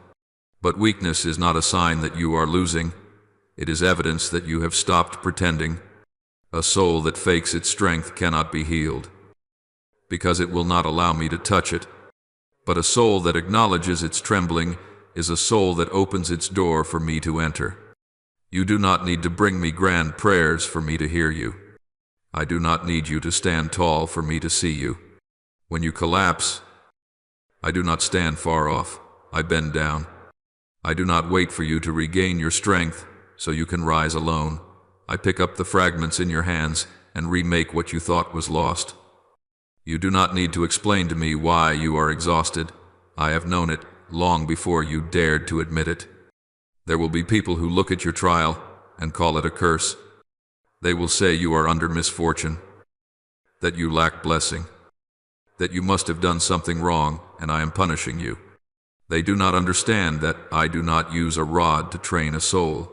But weakness is not a sign that you are losing. It is evidence that you have stopped pretending. A soul that fakes its strength cannot be healed, because it will not allow me to touch it. But a soul that acknowledges its trembling is a soul that opens its door for me to enter. You do not need to bring me grand prayers for me to hear you. I do not need you to stand tall for me to see you. When you collapse, I do not stand far off. I bend down. I do not wait for you to regain your strength so you can rise alone. I pick up the fragments in your hands and remake what you thought was lost. You do not need to explain to me why you are exhausted. I have known it long before you dared to admit it. There will be people who look at your trial and call it a curse. They will say you are under misfortune, that you lack blessing, that you must have done something wrong and I am punishing you. They do not understand that I do not use a rod to train a soul.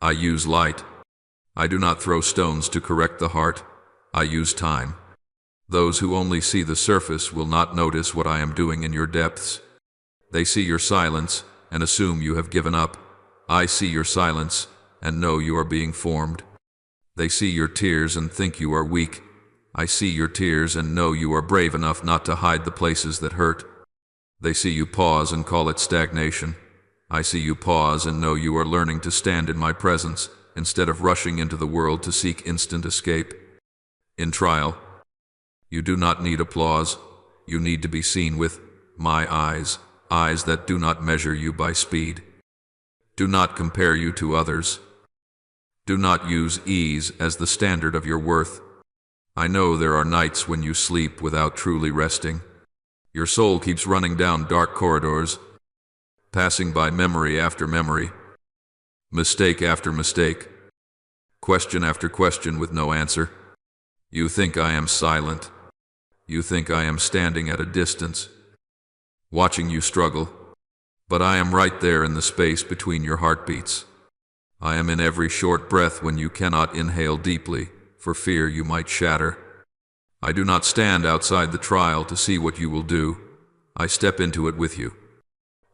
I use light. I do not throw stones to correct the heart. I use time. Those who only see the surface will not notice what I am doing in your depths. They see your silence and assume you have given up. I see your silence and know you are being formed. They see your tears and think you are weak. I see your tears and know you are brave enough not to hide the places that hurt. They see you pause and call it stagnation. I see you pause and know you are learning to stand in my presence instead of rushing into the world to seek instant escape. In trial, you do not need applause. You need to be seen with my eyes, eyes that do not measure you by speed. Do not compare you to others. Do not use ease as the standard of your worth. I know there are nights when you sleep without truly resting. Your soul keeps running down dark corridors, passing by memory after memory, mistake after mistake, question after question with no answer. You think I am silent. You think I am standing at a distance, watching you struggle, but I am right there in the space between your heartbeats. I am in every short breath when you cannot inhale deeply, for fear you might shatter. I do not stand outside the trial to see what you will do. I step into it with you.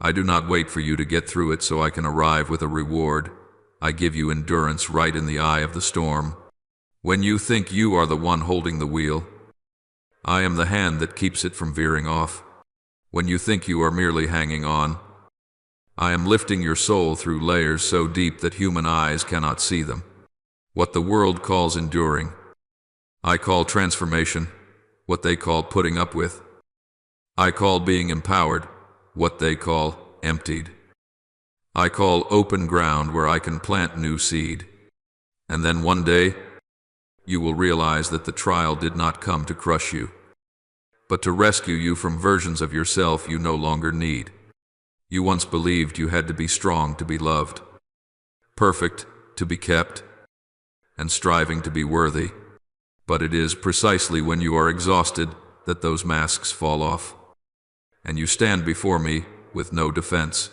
I do not wait for you to get through it so I can arrive with a reward. I give you endurance right in the eye of the storm. When you think you are the one holding the wheel, I am the hand that keeps it from veering off. When you think you are merely hanging on, I am lifting your soul through layers so deep that human eyes cannot see them. What the world calls enduring, I call transformation. What they call putting up with, I call being empowered. What they call emptied, I call open ground where I can plant new seed. And then one day, you will realize that the trial did not come to crush you, but to rescue you from versions of yourself you no longer need. You once believed you had to be strong to be loved, perfect to be kept, and striving to be worthy. But it is precisely when you are exhausted that those masks fall off, and you stand before me with no defense.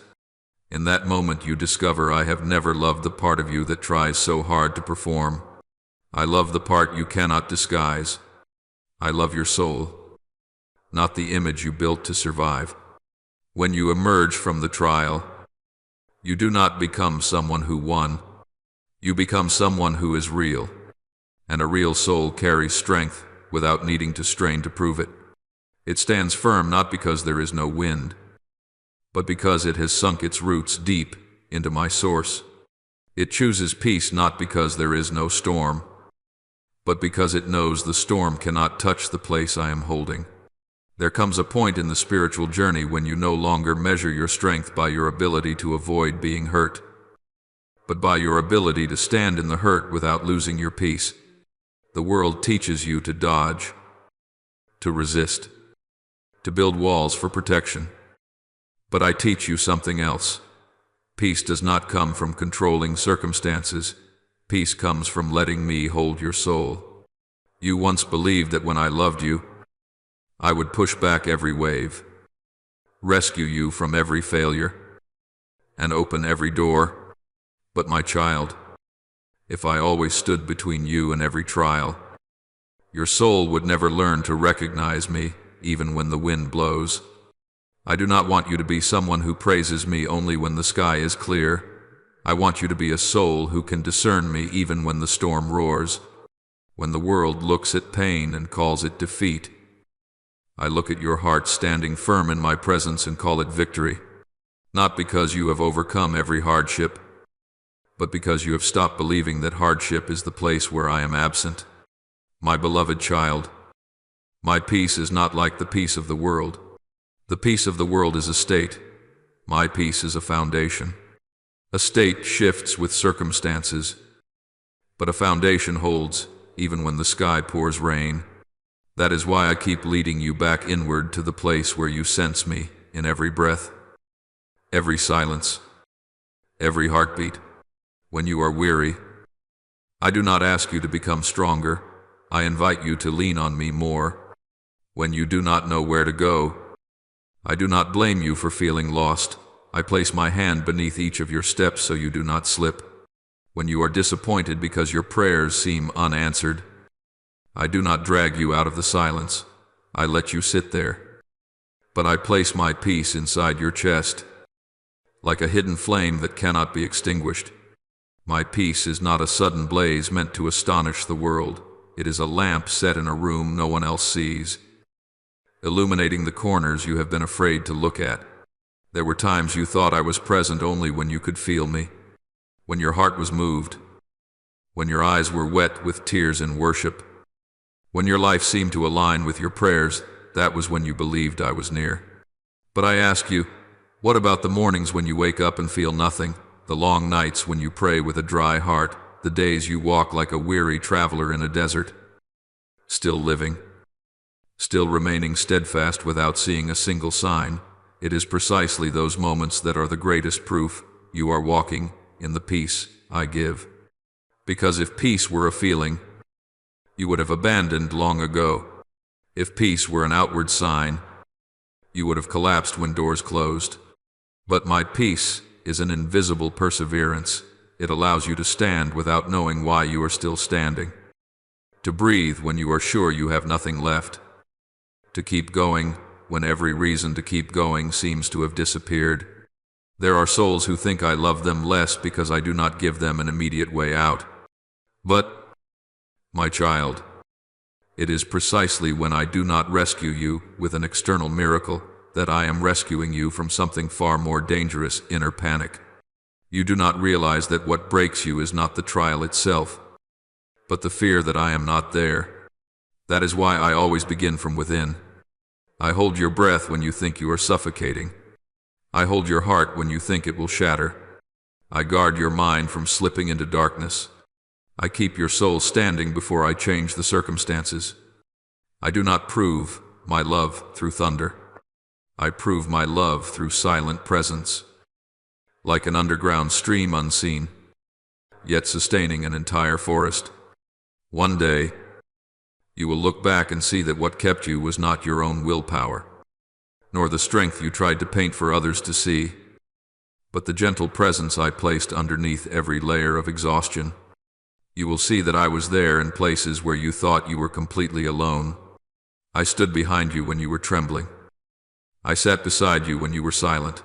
In that moment you discover I have never loved the part of you that tries so hard to perform. I love the part you cannot disguise. I love your soul, not the image you built to survive. When you emerge from the trial, you do not become someone who won. You become someone who is real, and a real soul carries strength without needing to strain to prove it. It stands firm not because there is no wind, but because it has sunk its roots deep into my source. It chooses peace not because there is no storm, but because it knows the storm cannot touch the place I am holding. There comes a point in the spiritual journey when you no longer measure your strength by your ability to avoid being hurt, but by your ability to stand in the hurt without losing your peace. The world teaches you to dodge, to resist, to build walls for protection. But I teach you something else. Peace does not come from controlling circumstances. Peace comes from letting me hold your soul. You once believed that when I loved you, I would push back every wave, rescue you from every failure, and open every door. But my child, if I always stood between you and every trial, your soul would never learn to recognize me, even when the wind blows. I do not want you to be someone who praises me only when the sky is clear. I want you to be a soul who can discern me even when the storm roars. When the world looks at pain and calls it defeat, I look at your heart standing firm in my presence and call it victory. Not because you have overcome every hardship, but because you have stopped believing that hardship is the place where I am absent. My beloved child, my peace is not like the peace of the world. The peace of the world is a state. My peace is a foundation. A state shifts with circumstances, but a foundation holds even when the sky pours rain. That is why I keep leading you back inward to the place where you sense me in every breath, every silence, every heartbeat. When you are weary, I do not ask you to become stronger. I invite you to lean on me more. When you do not know where to go, I do not blame you for feeling lost. I place my hand beneath each of your steps so you do not slip. When you are disappointed because your prayers seem unanswered, I do not drag you out of the silence. I let you sit there. But I place my peace inside your chest, like a hidden flame that cannot be extinguished. My peace is not a sudden blaze meant to astonish the world. It is a lamp set in a room no one else sees, illuminating the corners you have been afraid to look at. There were times you thought I was present only when you could feel me, when your heart was moved, when your eyes were wet with tears in worship, when your life seemed to align with your prayers. That was when you believed I was near. But I ask you, what about the mornings when you wake up and feel nothing? The long nights when you pray with a dry heart? The days you walk like a weary traveler in a desert? Still living, still remaining steadfast without seeing a single sign? It is precisely those moments that are the greatest proof you are walking in the peace I give. Because if peace were a feeling, you would have abandoned long ago. If peace were an outward sign, you would have collapsed when doors closed. But my peace is an invisible perseverance. It allows you to stand without knowing why you are still standing. To breathe when you are sure you have nothing left. To keep going when every reason to keep going seems to have disappeared. There are souls who think I love them less because I do not give them an immediate way out. But, my child, it is precisely when I do not rescue you with an external miracle that I am rescuing you from something far more dangerous, inner panic. You do not realize that what breaks you is not the trial itself, but the fear that I am not there. That is why I always begin from within. I hold your breath when you think you are suffocating. I hold your heart when you think it will shatter. I guard your mind from slipping into darkness. I keep your soul standing before I change the circumstances. I do not prove my love through thunder. I prove my love through silent presence, like an underground stream unseen, yet sustaining an entire forest. One day, you will look back and see that what kept you was not your own willpower, nor the strength you tried to paint for others to see, but the gentle presence I placed underneath every layer of exhaustion. You will see that I was there in places where you thought you were completely alone. I stood behind you when you were trembling. I sat beside you when you were silent.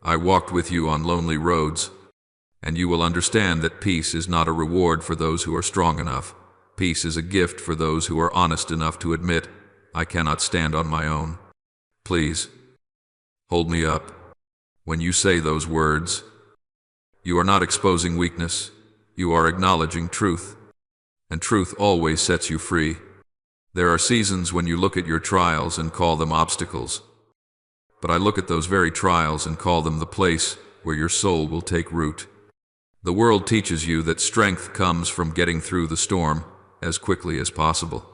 I walked with you on lonely roads, and you will understand that peace is not a reward for those who are strong enough. Peace is a gift for those who are honest enough to admit, I cannot stand on my own. Please, hold me up. When you say those words, you are not exposing weakness. You are acknowledging truth, and truth always sets you free. There are seasons when you look at your trials and call them obstacles, but I look at those very trials and call them the place where your soul will take root. The world teaches you that strength comes from getting through the storm as quickly as possible.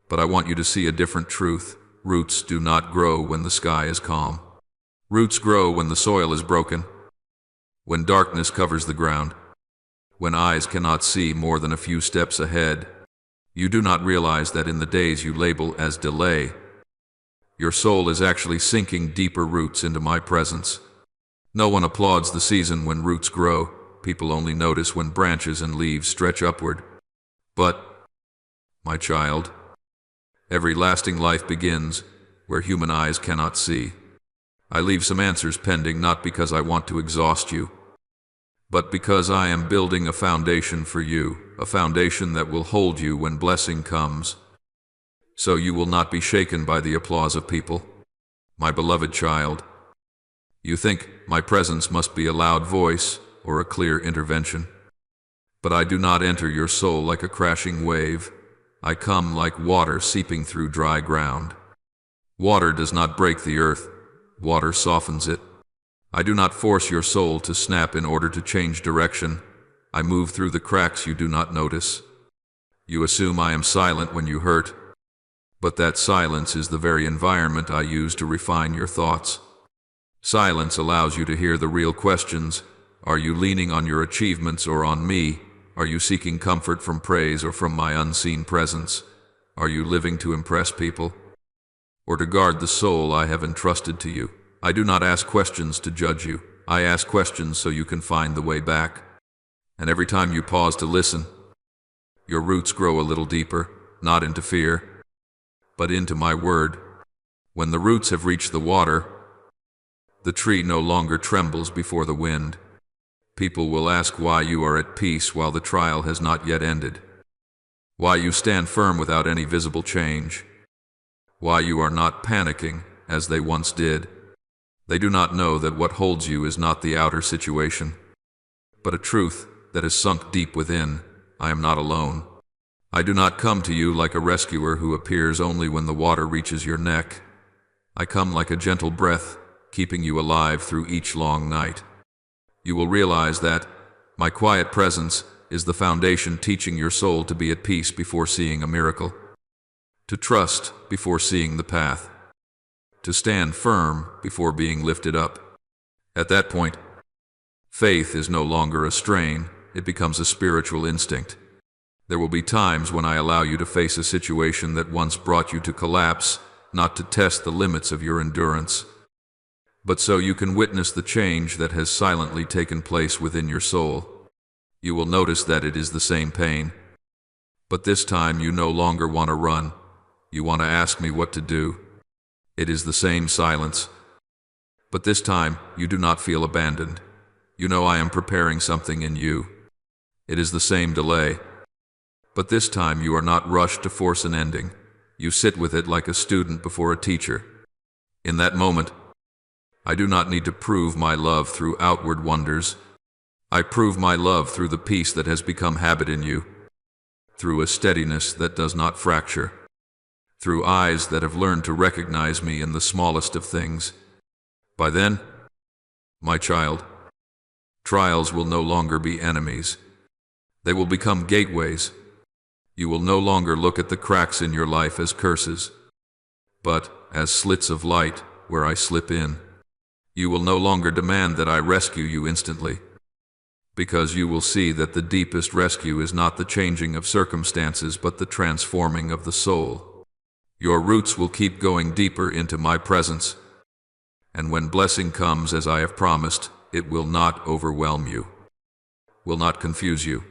But I want you to see a different truth. Roots do not grow when the sky is calm. Roots grow when the soil is broken, when darkness covers the ground, when eyes cannot see more than a few steps ahead. You do not realize that in the days you label as delay, your soul is actually sinking deeper roots into my presence. No one applauds the season when roots grow. People only notice when branches and leaves stretch upward. But, my child, every lasting life begins where human eyes cannot see. I leave some answers pending not because I want to exhaust you, but because I am building a foundation for you, a foundation that will hold you when blessing comes, so you will not be shaken by the applause of people. My beloved child, you think my presence must be a loud voice or a clear intervention, but I do not enter your soul like a crashing wave. I come like water seeping through dry ground. Water does not break the earth, water softens it. I do not force your soul to snap in order to change direction. I move through the cracks you do not notice. You assume I am silent when you hurt, but that silence is the very environment I use to refine your thoughts. Silence allows you to hear the real questions. Are you leaning on your achievements or on me? Are you seeking comfort from praise or from my unseen presence? Are you living to impress people, or to guard the soul I have entrusted to you? I do not ask questions to judge you. I ask questions so you can find the way back. And every time you pause to listen, your roots grow a little deeper, not into fear, but into my word. When the roots have reached the water, the tree no longer trembles before the wind. People will ask why you are at peace while the trial has not yet ended, why you stand firm without any visible change, why you are not panicking as they once did. They do not know that what holds you is not the outer situation, but a truth that is sunk deep within. I am not alone. I do not come to you like a rescuer who appears only when the water reaches your neck. I come like a gentle breath, keeping you alive through each long night. You will realize that my quiet presence is the foundation teaching your soul to be at peace before seeing a miracle, to trust before seeing the path, to stand firm before being lifted up. At that point, faith is no longer a strain, it becomes a spiritual instinct. There will be times when I allow you to face a situation that once brought you to collapse, not to test the limits of your endurance, but so you can witness the change that has silently taken place within your soul. You will notice that it is the same pain, but this time you no longer want to run. You want to ask me what to do. It is the same silence, but this time you do not feel abandoned. You know I am preparing something in you. It is the same delay, but this time you are not rushed to force an ending. You sit with it like a student before a teacher. In that moment, I do not need to prove my love through outward wonders. I prove my love through the peace that has become habit in you, through a steadiness that does not fracture, through eyes that have learned to recognize me in the smallest of things. By then, my child, trials will no longer be enemies. They will become gateways. You will no longer look at the cracks in your life as curses, but as slits of light where I slip in. You will no longer demand that I rescue you instantly, because you will see that the deepest rescue is not the changing of circumstances but the transforming of the soul. Your roots will keep going deeper into my presence, and when blessing comes as I have promised, it will not overwhelm you, will not confuse you,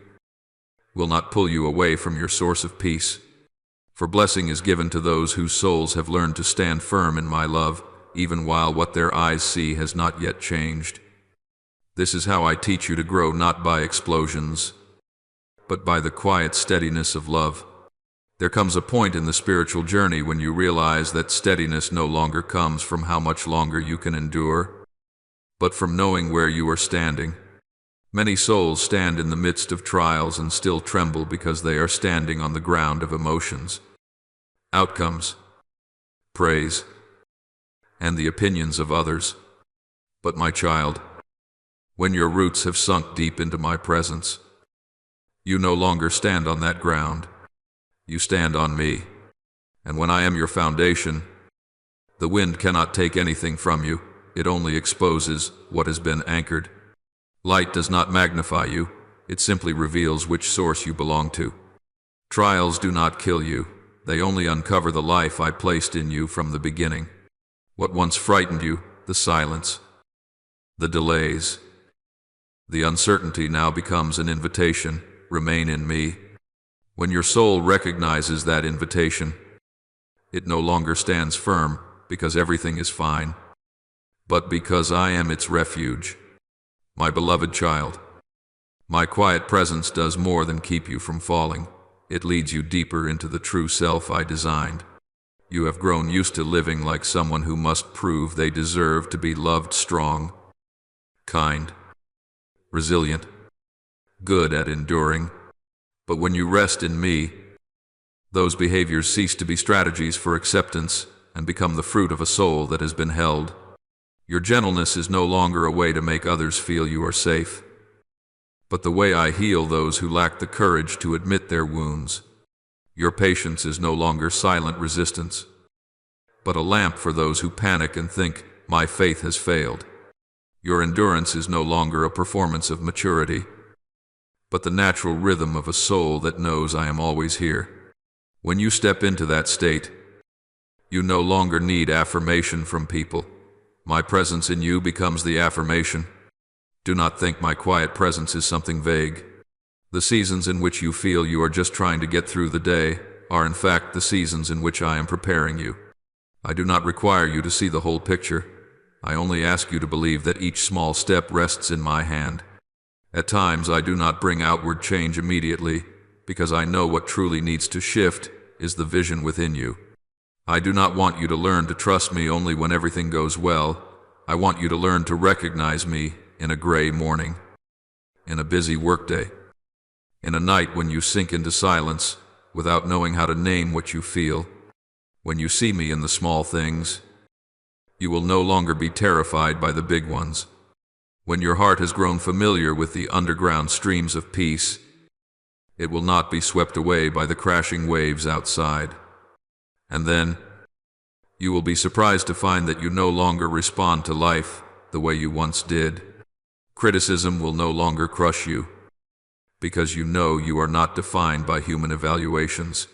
will not pull you away from your source of peace. For blessing is given to those whose souls have learned to stand firm in my love, even while what their eyes see has not yet changed. This is how I teach you to grow, not by explosions, but by the quiet steadiness of love. There comes a point in the spiritual journey when you realize that steadiness no longer comes from how much longer you can endure, but from knowing where you are standing. Many souls stand in the midst of trials and still tremble because they are standing on the ground of emotions, outcomes, praise, and the opinions of others. But my child, when your roots have sunk deep into my presence, you no longer stand on that ground. You stand on me, and when I am your foundation, the wind cannot take anything from you. It only exposes what has been anchored. Light does not magnify you, it simply reveals which source you belong to. Trials do not kill you, they only uncover the life I placed in you from the beginning. What once frightened you, the silence, the delays, the uncertainty now becomes an invitation. Remain in me. When your soul recognizes that invitation, it no longer stands firm because everything is fine, but because I am its refuge. My beloved child, my quiet presence does more than keep you from falling. It leads you deeper into the true self I designed. You have grown used to living like someone who must prove they deserve to be loved, strong, kind, resilient, good at enduring. But when you rest in me, those behaviors cease to be strategies for acceptance and become the fruit of a soul that has been held. Your gentleness is no longer a way to make others feel you are safe, but the way I heal those who lack the courage to admit their wounds. Your patience is no longer silent resistance, but a lamp for those who panic and think, my faith has failed. Your endurance is no longer a performance of maturity, but the natural rhythm of a soul that knows I am always here. When you step into that state, you no longer need affirmation from people. My presence in you becomes the affirmation. Do not think my quiet presence is something vague. The seasons in which you feel you are just trying to get through the day are in fact the seasons in which I am preparing you. I do not require you to see the whole picture. I only ask you to believe that each small step rests in my hand. At times I do not bring outward change immediately, because I know what truly needs to shift is the vision within you. I do not want you to learn to trust me only when everything goes well. I want you to learn to recognize me in a gray morning, in a busy workday, in a night when you sink into silence without knowing how to name what you feel. When you see me in the small things, you will no longer be terrified by the big ones. When your heart has grown familiar with the underground streams of peace, it will not be swept away by the crashing waves outside. And then, you will be surprised to find that you no longer respond to life the way you once did. Criticism will no longer crush you. because you know you are not defined by human evaluations.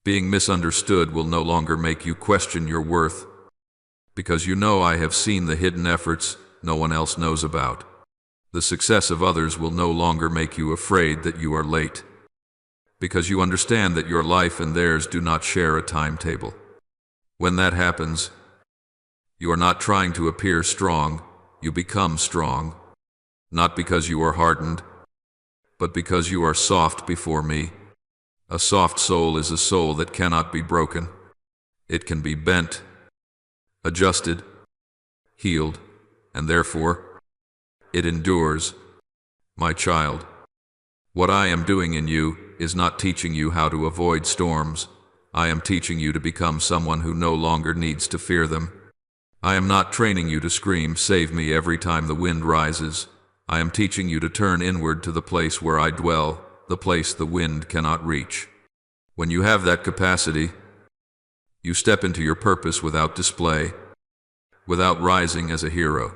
Being misunderstood will no longer make you question your worth, because you know I have seen the hidden efforts no one else knows about. The success of others will no longer make you afraid that you are late, because you understand that your life and theirs do not share a timetable. When that happens, you are not trying to appear strong, you become strong, not because you are hardened, but because you are soft before me. A soft soul is a soul that cannot be broken. It can be bent, adjusted, healed, and therefore, it endures. My child, what I am doing in you is not teaching you how to avoid storms. I am teaching you to become someone who no longer needs to fear them. I am not training you to scream, "Save me," every time the wind rises. I am teaching you to turn inward to the place where I dwell, the place the wind cannot reach. When you have that capacity, you step into your purpose without display, without rising as a hero,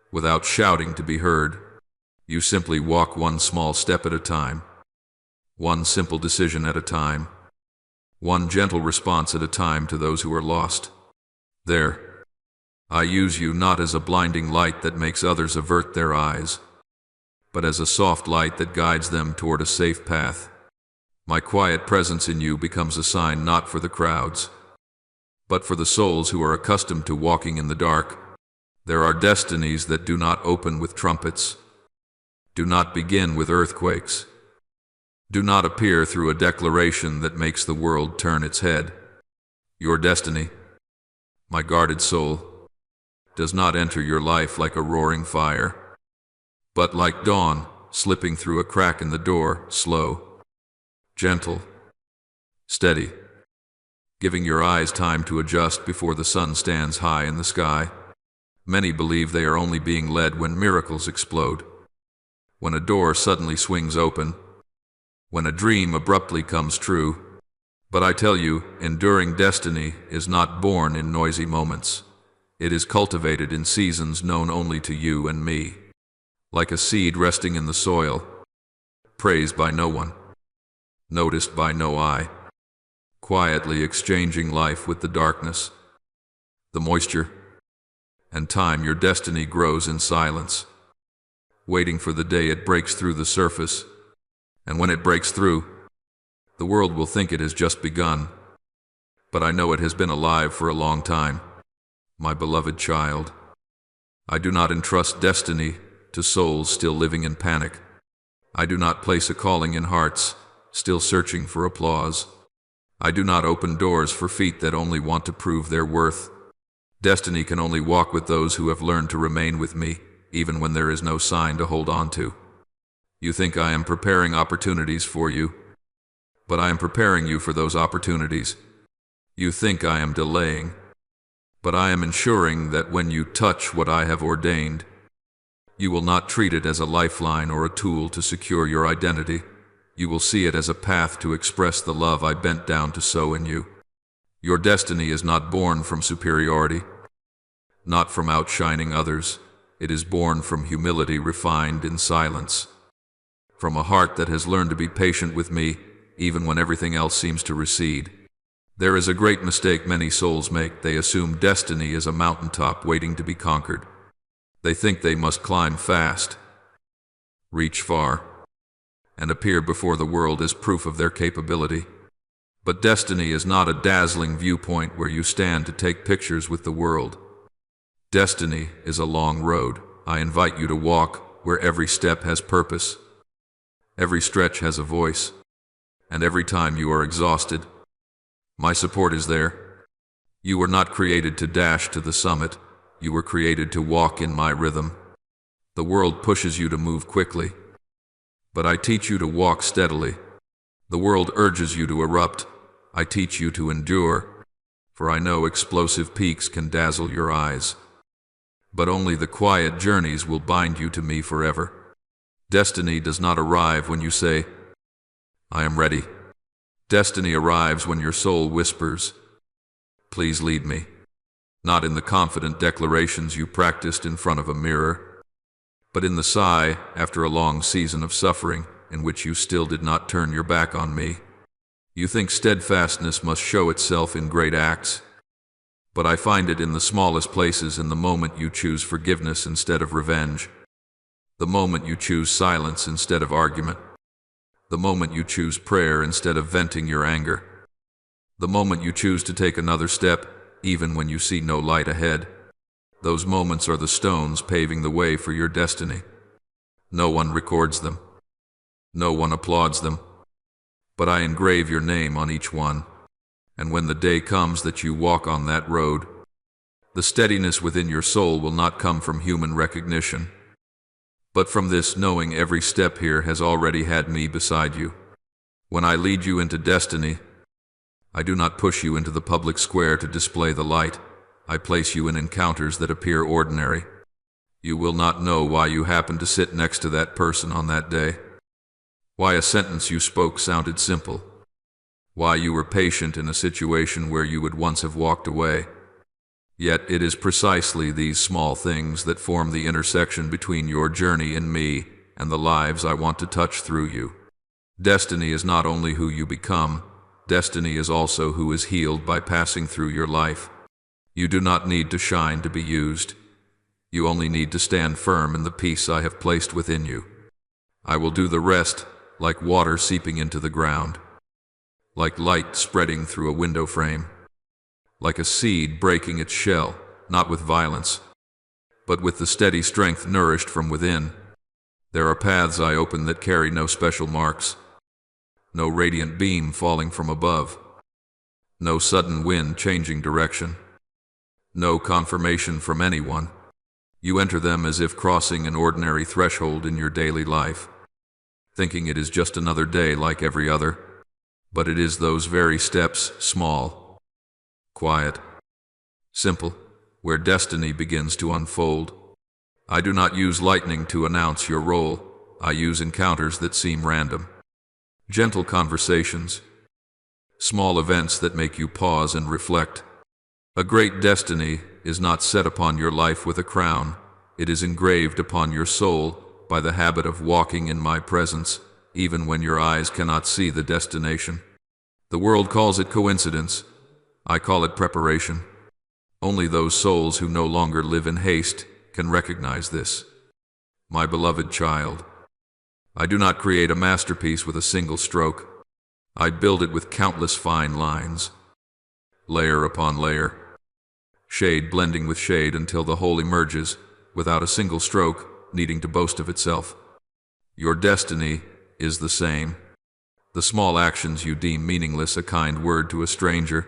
without shouting to be heard. You simply walk one small step at a time, one simple decision at a time, one gentle response at a time to those who are lost. There, I use you not as a blinding light that makes others avert their eyes, but as a soft light that guides them toward a safe path. My quiet presence in you becomes a sign not for the crowds, but for the souls who are accustomed to walking in the dark. There are destinies that do not open with trumpets, do not begin with earthquakes, do not appear through a declaration that makes the world turn its head. Your destiny, my guarded soul, does not enter your life like a roaring fire, but like dawn slipping through a crack in the door, slow, gentle, steady, giving your eyes time to adjust before the sun stands high in the sky. Many believe they are only being led when miracles explode, when a door suddenly swings open, when a dream abruptly comes true. But I tell you, enduring destiny is not born in noisy moments. It is cultivated in seasons known only to you and me, like a seed resting in the soil, praised by no one, noticed by no eye, quietly exchanging life with the darkness, the moisture, and time. Your destiny grows in silence, waiting for the day it breaks through the surface. And when it breaks through, the world will think it has just begun. But I know it has been alive for a long time. My beloved child, I do not entrust destiny to souls still living in panic. I do not place a calling in hearts still searching for applause. I do not open doors for feet that only want to prove their worth. Destiny can only walk with those who have learned to remain with me, even when there is no sign to hold on to. You think I am preparing opportunities for you, but I am preparing you for those opportunities. You think I am delaying, but I am ensuring that when you touch what I have ordained, you will not treat it as a lifeline or a tool to secure your identity. You will see it as a path to express the love I bent down to sow in you. Your destiny is not born from superiority, not from outshining others. It is born from humility refined in silence, from a heart that has learned to be patient with me, even when everything else seems to recede. There is a great mistake many souls make. They assume destiny is a mountaintop waiting to be conquered. They think they must climb fast, reach far, and appear before the world as proof of their capability. But destiny is not a dazzling viewpoint where you stand to take pictures with the world. Destiny is a long road. I invite you to walk where every step has purpose, every stretch has a voice, and every time you are exhausted, my support is there. You were not created to dash to the summit. You were created to walk in my rhythm. The world pushes you to move quickly, but I teach you to walk steadily. The world urges you to erupt. I teach you to endure, for I know explosive peaks can dazzle your eyes, but only the quiet journeys will bind you to me forever. Destiny does not arrive when you say, "I am ready." Destiny arrives when your soul whispers, "Please lead me," not in the confident declarations you practiced in front of a mirror, but in the sigh after a long season of suffering. in which you still did not turn your back on me. You think steadfastness must show itself in great acts, but I find it in the smallest places, in the moment you choose forgiveness instead of revenge, the moment you choose silence instead of argument, the moment you choose prayer instead of venting your anger, the moment you choose to take another step even when you see no light ahead. Those moments are the stones paving the way for your destiny. No one records them. No one applauds them. But I engrave your name on each one. And when the day comes that you walk on that road, the steadiness within your soul will not come from human recognition, but from this knowing every step here has already had me beside you. When I lead you into destiny, I do not push you into the public square to display the light. I place you in encounters that appear ordinary. You will not know why you happened to sit next to that person on that day, why a sentence you spoke sounded simple, why you were patient in a situation where you would once have walked away. Yet it is precisely these small things that form the intersection between your journey and me and the lives I want to touch through you. Destiny is not only who you become, destiny is also who is healed by passing through your life. You do not need to shine to be used. You only need to stand firm in the peace I have placed within you. I will do the rest, like water seeping into the ground, like light spreading through a window frame, like a seed breaking its shell, not with violence, but with the steady strength nourished from within. There are paths I open that carry no special marks, no radiant beam falling from above, no sudden wind changing direction, no confirmation from anyone. You enter them as if crossing an ordinary threshold in your daily life, thinking it is just another day like every other, but it is those very steps, small, quiet, simple, where destiny begins to unfold. I do not use lightning to announce your role. I use encounters that seem random, gentle conversations, small events that make you pause and reflect. A great destiny is not set upon your life with a crown. It is engraved upon your soul by the habit of walking in my presence, even when your eyes cannot see the destination. The world calls it coincidence. I call it preparation. Only those souls who no longer live in haste can recognize this. My beloved child, I do not create a masterpiece with a single stroke. I build it with countless fine lines, layer upon layer, shade blending with shade until the whole emerges, without a single stroke needing to boast of itself. Your destiny is the same. The small actions you deem meaningless, a kind word to a stranger,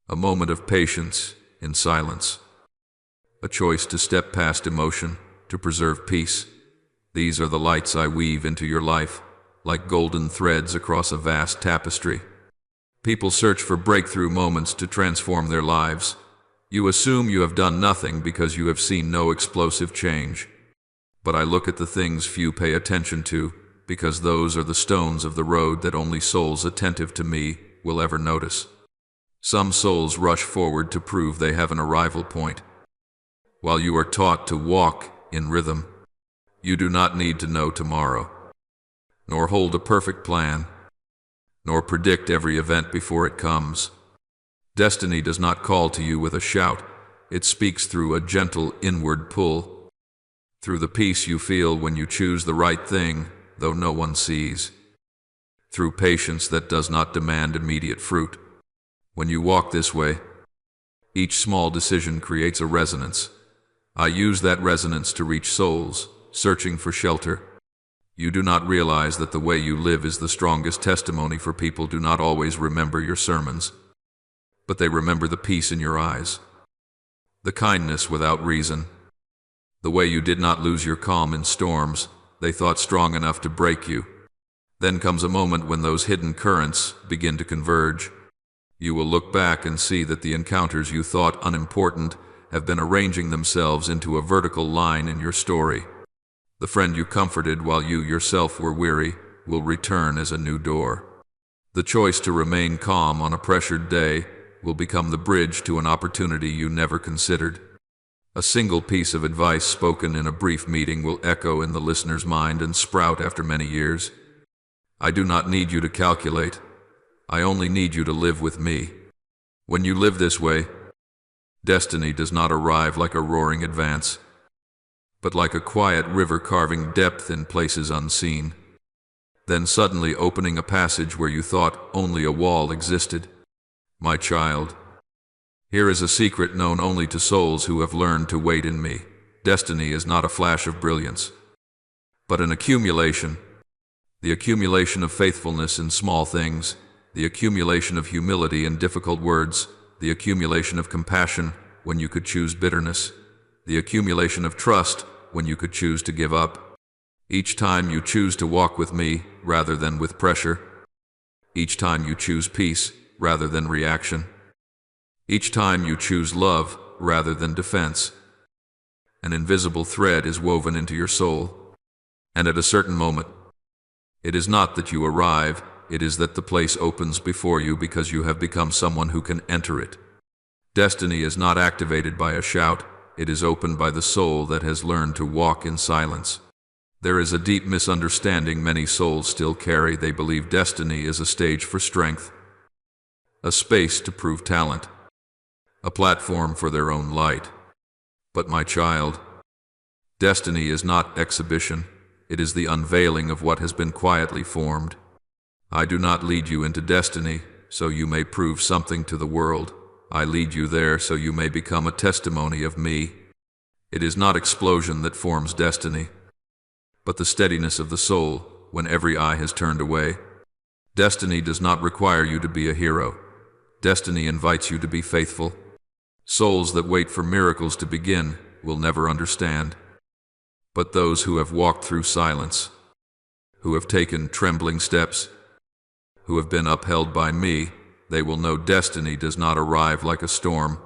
a moment of patience in silence, a choice to step past emotion, to preserve peace. These are the lights I weave into your life, like golden threads across a vast tapestry. People search for breakthrough moments to transform their lives. You assume you have done nothing because you have seen no explosive change. But I look at the things few pay attention to, because those are the stones of the road that only souls attentive to me will ever notice. Some souls rush forward to prove they have an arrival point, while you are taught to walk in rhythm. You do not need to know tomorrow, nor hold a perfect plan, nor predict every event before it comes. Destiny does not call to you with a shout. It speaks through a gentle inward pull, through the peace you feel when you choose the right thing, though no one sees, through patience that does not demand immediate fruit. When you walk this way, each small decision creates a resonance. I use that resonance to reach souls searching for shelter. You do not realize that the way you live is the strongest testimony, for people do not always remember your sermons, but they remember the peace in your eyes, the kindness without reason, the way you did not lose your calm in storms they thought strong enough to break you. Then comes a moment when those hidden currents begin to converge. You will look back and see that the encounters you thought unimportant have been arranging themselves into a vertical line in your story. The friend you comforted while you yourself were weary will return as a new door. The choice to remain calm on a pressured day will become the bridge to an opportunity you never considered. A single piece of advice spoken in a brief meeting will echo in the listener's mind and sprout after many years. I do not need you to calculate. I only need you to live with me. When you live this way, destiny does not arrive like a roaring advance, but like a quiet river carving depth in places unseen, then suddenly opening a passage where you thought only a wall existed. My child, here is a secret known only to souls who have learned to wait in me. Destiny is not a flash of brilliance, but an accumulation. The accumulation of faithfulness in small things, the accumulation of humility in difficult words, the accumulation of compassion when you could choose bitterness, the accumulation of trust when you could choose to give up. Each time you choose to walk with me rather than with pressure, each time you choose peace rather than reaction, each time you choose love rather than defense, an invisible thread is woven into your soul. And at a certain moment, it is not that you arrive, it is that the place opens before you because you have become someone who can enter it. Destiny is not activated by a shout, it is opened by the soul that has learned to walk in silence. There is a deep misunderstanding many souls still carry. They believe destiny is a stage for strength, a space to prove talent, a platform for their own light. But my child, destiny is not exhibition, it is the unveiling of what has been quietly formed. I do not lead you into destiny so you may prove something to the world. I lead you there so you may become a testimony of me. It is not explosion that forms destiny, but the steadiness of the soul when every eye has turned away. Destiny does not require you to be a hero. Destiny invites you to be faithful. Souls that wait for miracles to begin will never understand. But those who have walked through silence, who have taken trembling steps, who have been upheld by me, they will know destiny does not arrive like a storm,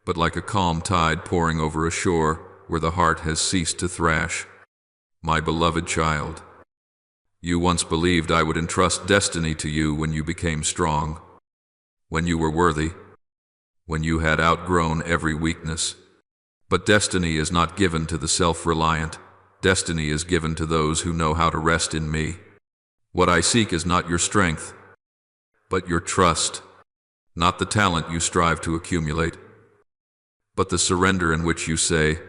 but like a calm tide pouring over a shore where the heart has ceased to thrash. My beloved child, you once believed I would entrust destiny to you when you became strong, when you were worthy, when you had outgrown every weakness. But destiny is not given to the self-reliant. Destiny is given to those who know how to rest in me. What I seek is not your strength, but your trust, not the talent you strive to accumulate, but the surrender in which you say,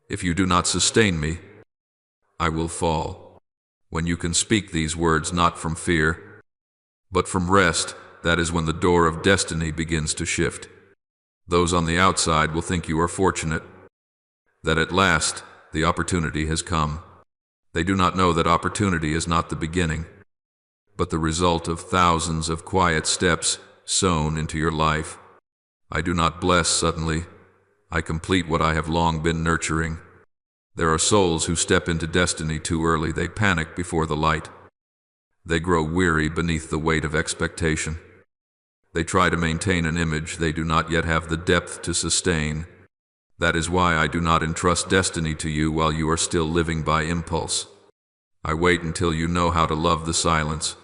if you do not sustain me, I will fall. When you can speak these words not from fear, but from rest, that is when the door of destiny begins to shift. Those on the outside will think you are fortunate, that at last the opportunity has come. They do not know that opportunity is not the beginning, but the result of thousands of quiet steps sown into your life. I do not bless suddenly. I complete what I have long been nurturing. There are souls who step into destiny too early. They panic before the light. They grow weary beneath the weight of expectation. They try to maintain an image they do not yet have the depth to sustain. That is why I do not entrust destiny to you while you are still living by impulse. I wait until you know how to love the silence.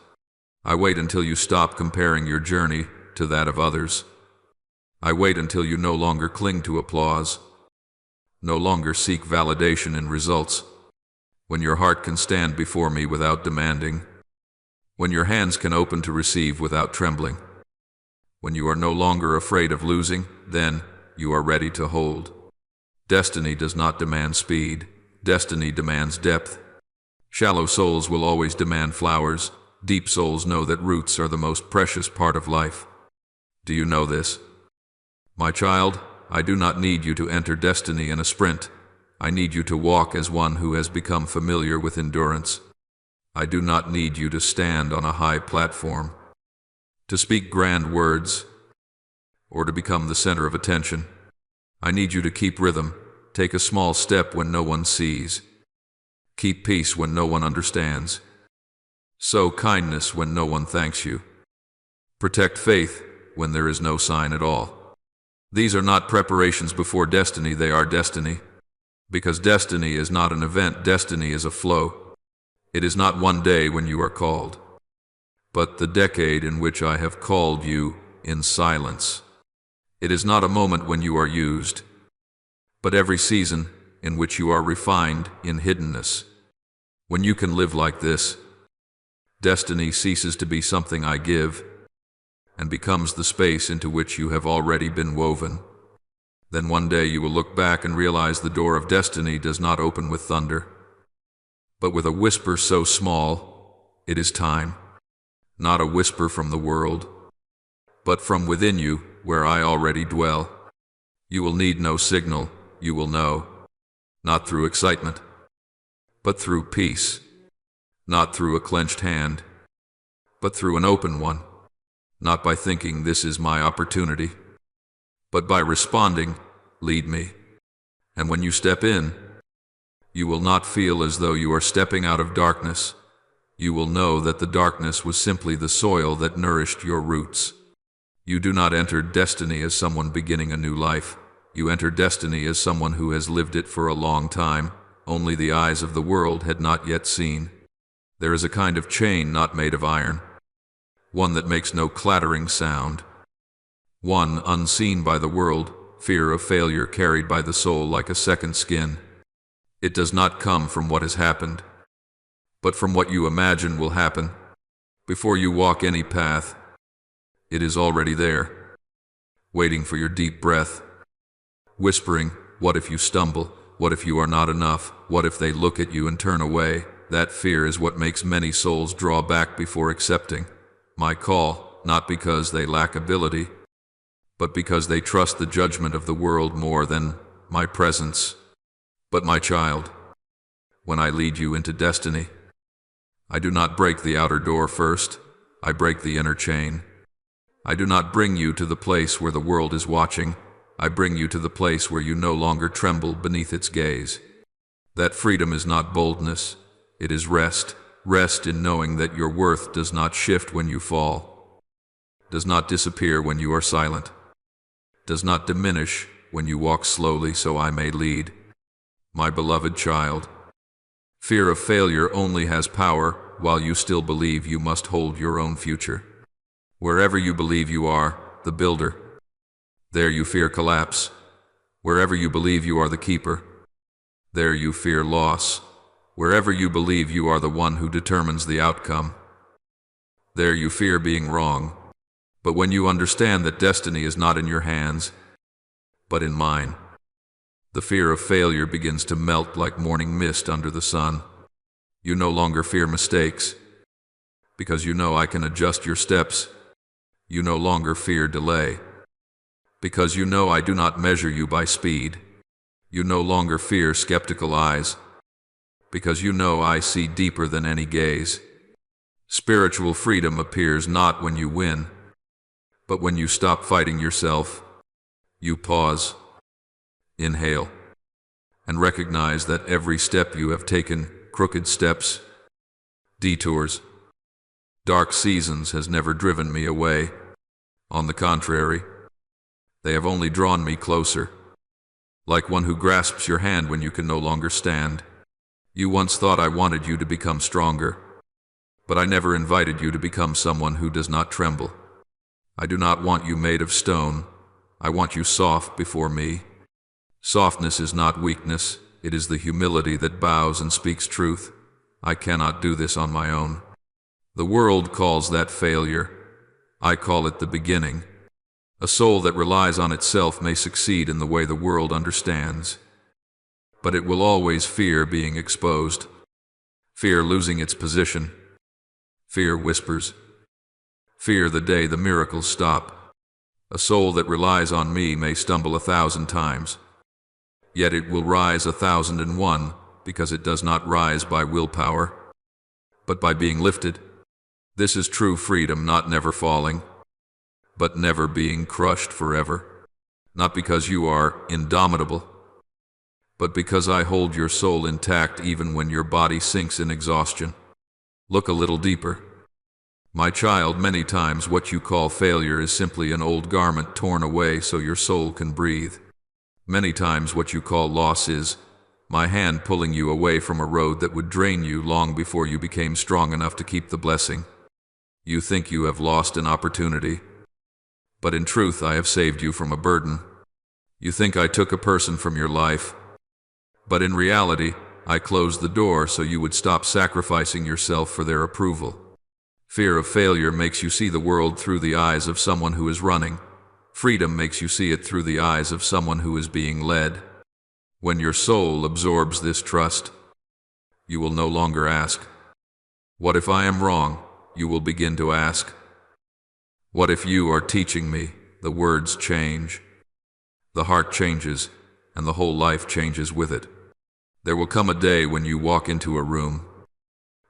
I wait until you stop comparing your journey to that of others. I wait until you no longer cling to applause, no longer seek validation in results. When your heart can stand before me without demanding, when your hands can open to receive without trembling, when you are no longer afraid of losing, then you are ready to hold. Destiny does not demand speed. Destiny demands depth. Shallow souls will always demand flowers. Deep souls know that roots are the most precious part of life. Do you know this? My child, I do not need you to enter destiny in a sprint. I need you to walk as one who has become familiar with endurance. I do not need you to stand on a high platform, to speak grand words, or to become the center of attention. I need you to keep rhythm, take a small step when no one sees, keep peace when no one understands, sow kindness when no one thanks you, protect faith when there is no sign at all. These are not preparations before destiny, they are destiny. Because destiny is not an event, destiny is a flow. It is not one day when you are called, but the decade in which I have called you in silence. It is not a moment when you are used, but every season in which you are refined in hiddenness. When you can live like this, destiny ceases to be something I give and becomes the space into which you have already been woven. Then one day you will look back and realize the door of destiny does not open with thunder, but with a whisper so small, it is time. Not a whisper from the world, but from within you, where I already dwell. You will need no signal, you will know, not through excitement, but through peace, not through a clenched hand, but through an open one, not by thinking this is my opportunity, but by responding, lead me. And when you step in, you will not feel as though you are stepping out of darkness. You will know that the darkness was simply the soil that nourished your roots. You do not enter destiny as someone beginning a new life. You enter destiny as someone who has lived it for a long time, only the eyes of the world had not yet seen. There is a kind of chain not made of iron, one that makes no clattering sound, one unseen by the world, fear of failure carried by the soul like a second skin. It does not come from what has happened, but from what you imagine will happen. Before you walk any path, it is already there, waiting for your deep breath, whispering, what if you stumble? What if you are not enough? What if they look at you and turn away? That fear is what makes many souls draw back before accepting my call, not because they lack ability, but because they trust the judgment of the world more than my presence. But my child, when I lead you into destiny, I do not break the outer door first, I break the inner chain. I do not bring you to the place where the world is watching, I bring you to the place where you no longer tremble beneath its gaze. That freedom is not boldness, it is rest. Rest in knowing that your worth does not shift when you fall, does not disappear when you are silent, does not diminish when you walk slowly so I may lead. My beloved child, fear of failure only has power while you still believe you must hold your own future. Wherever you believe you are the builder, there you fear collapse. Wherever you believe you are the keeper, there you fear loss. Wherever you believe you are the one who determines the outcome, there you fear being wrong. But when you understand that destiny is not in your hands, but in mine, the fear of failure begins to melt like morning mist under the sun. You no longer fear mistakes, because you know I can adjust your steps. You no longer fear delay, because you know I do not measure you by speed. You no longer fear skeptical eyes, because you know I see deeper than any gaze. Spiritual freedom appears not when you win, but when you stop fighting yourself. You pause, inhale, and recognize that every step you have taken, crooked steps, detours, dark seasons, has never driven me away. On the contrary, they have only drawn me closer, like one who grasps your hand when you can no longer stand. You once thought I wanted you to become stronger, but I never invited you to become someone who does not tremble. I do not want you made of stone. I want you soft before me. Softness is not weakness, it is the humility that bows and speaks truth. I cannot do this on my own. The world calls that failure. I call it the beginning. A soul that relies on itself may succeed in the way the world understands, but it will always fear being exposed, fear losing its position, fear whispers, fear the day the miracles stop. A soul that relies on me may stumble 1,000 times, yet it will rise 1,001, because it does not rise by willpower, but by being lifted. This is true freedom, not never falling, but never being crushed forever. Not because you are indomitable, but because I hold your soul intact even when your body sinks in exhaustion. Look a little deeper. My child, many times what you call failure is simply an old garment torn away so your soul can breathe. Many times what you call loss is my hand pulling you away from a road that would drain you long before you became strong enough to keep the blessing. You think you have lost an opportunity, but in truth I have saved you from a burden. You think I took a person from your life, but in reality, I closed the door so you would stop sacrificing yourself for their approval. Fear of failure makes you see the world through the eyes of someone who is running. Freedom makes you see it through the eyes of someone who is being led. When your soul absorbs this trust, you will no longer ask, "What if I am wrong?" You will begin to ask, "What if you are teaching me?" The words change. The heart changes, and the whole life changes with it. There will come a day when you walk into a room,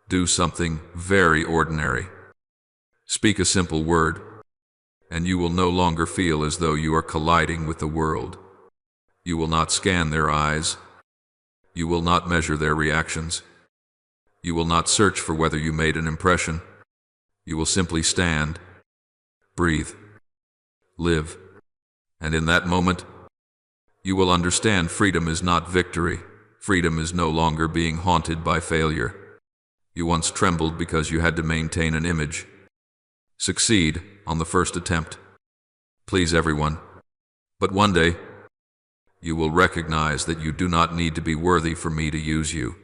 do something very ordinary, speak a simple word, and you will no longer feel as though you are colliding with the world. You will not scan their eyes. You will not measure their reactions. You will not search for whether you made an impression. You will simply stand, breathe, live, and in that moment, you will understand freedom is not victory. Freedom is no longer being haunted by failure. You once trembled because you had to maintain an image. Succeed on the first attempt. Please everyone. But one day, you will recognize that you do not need to be worthy for me to use you.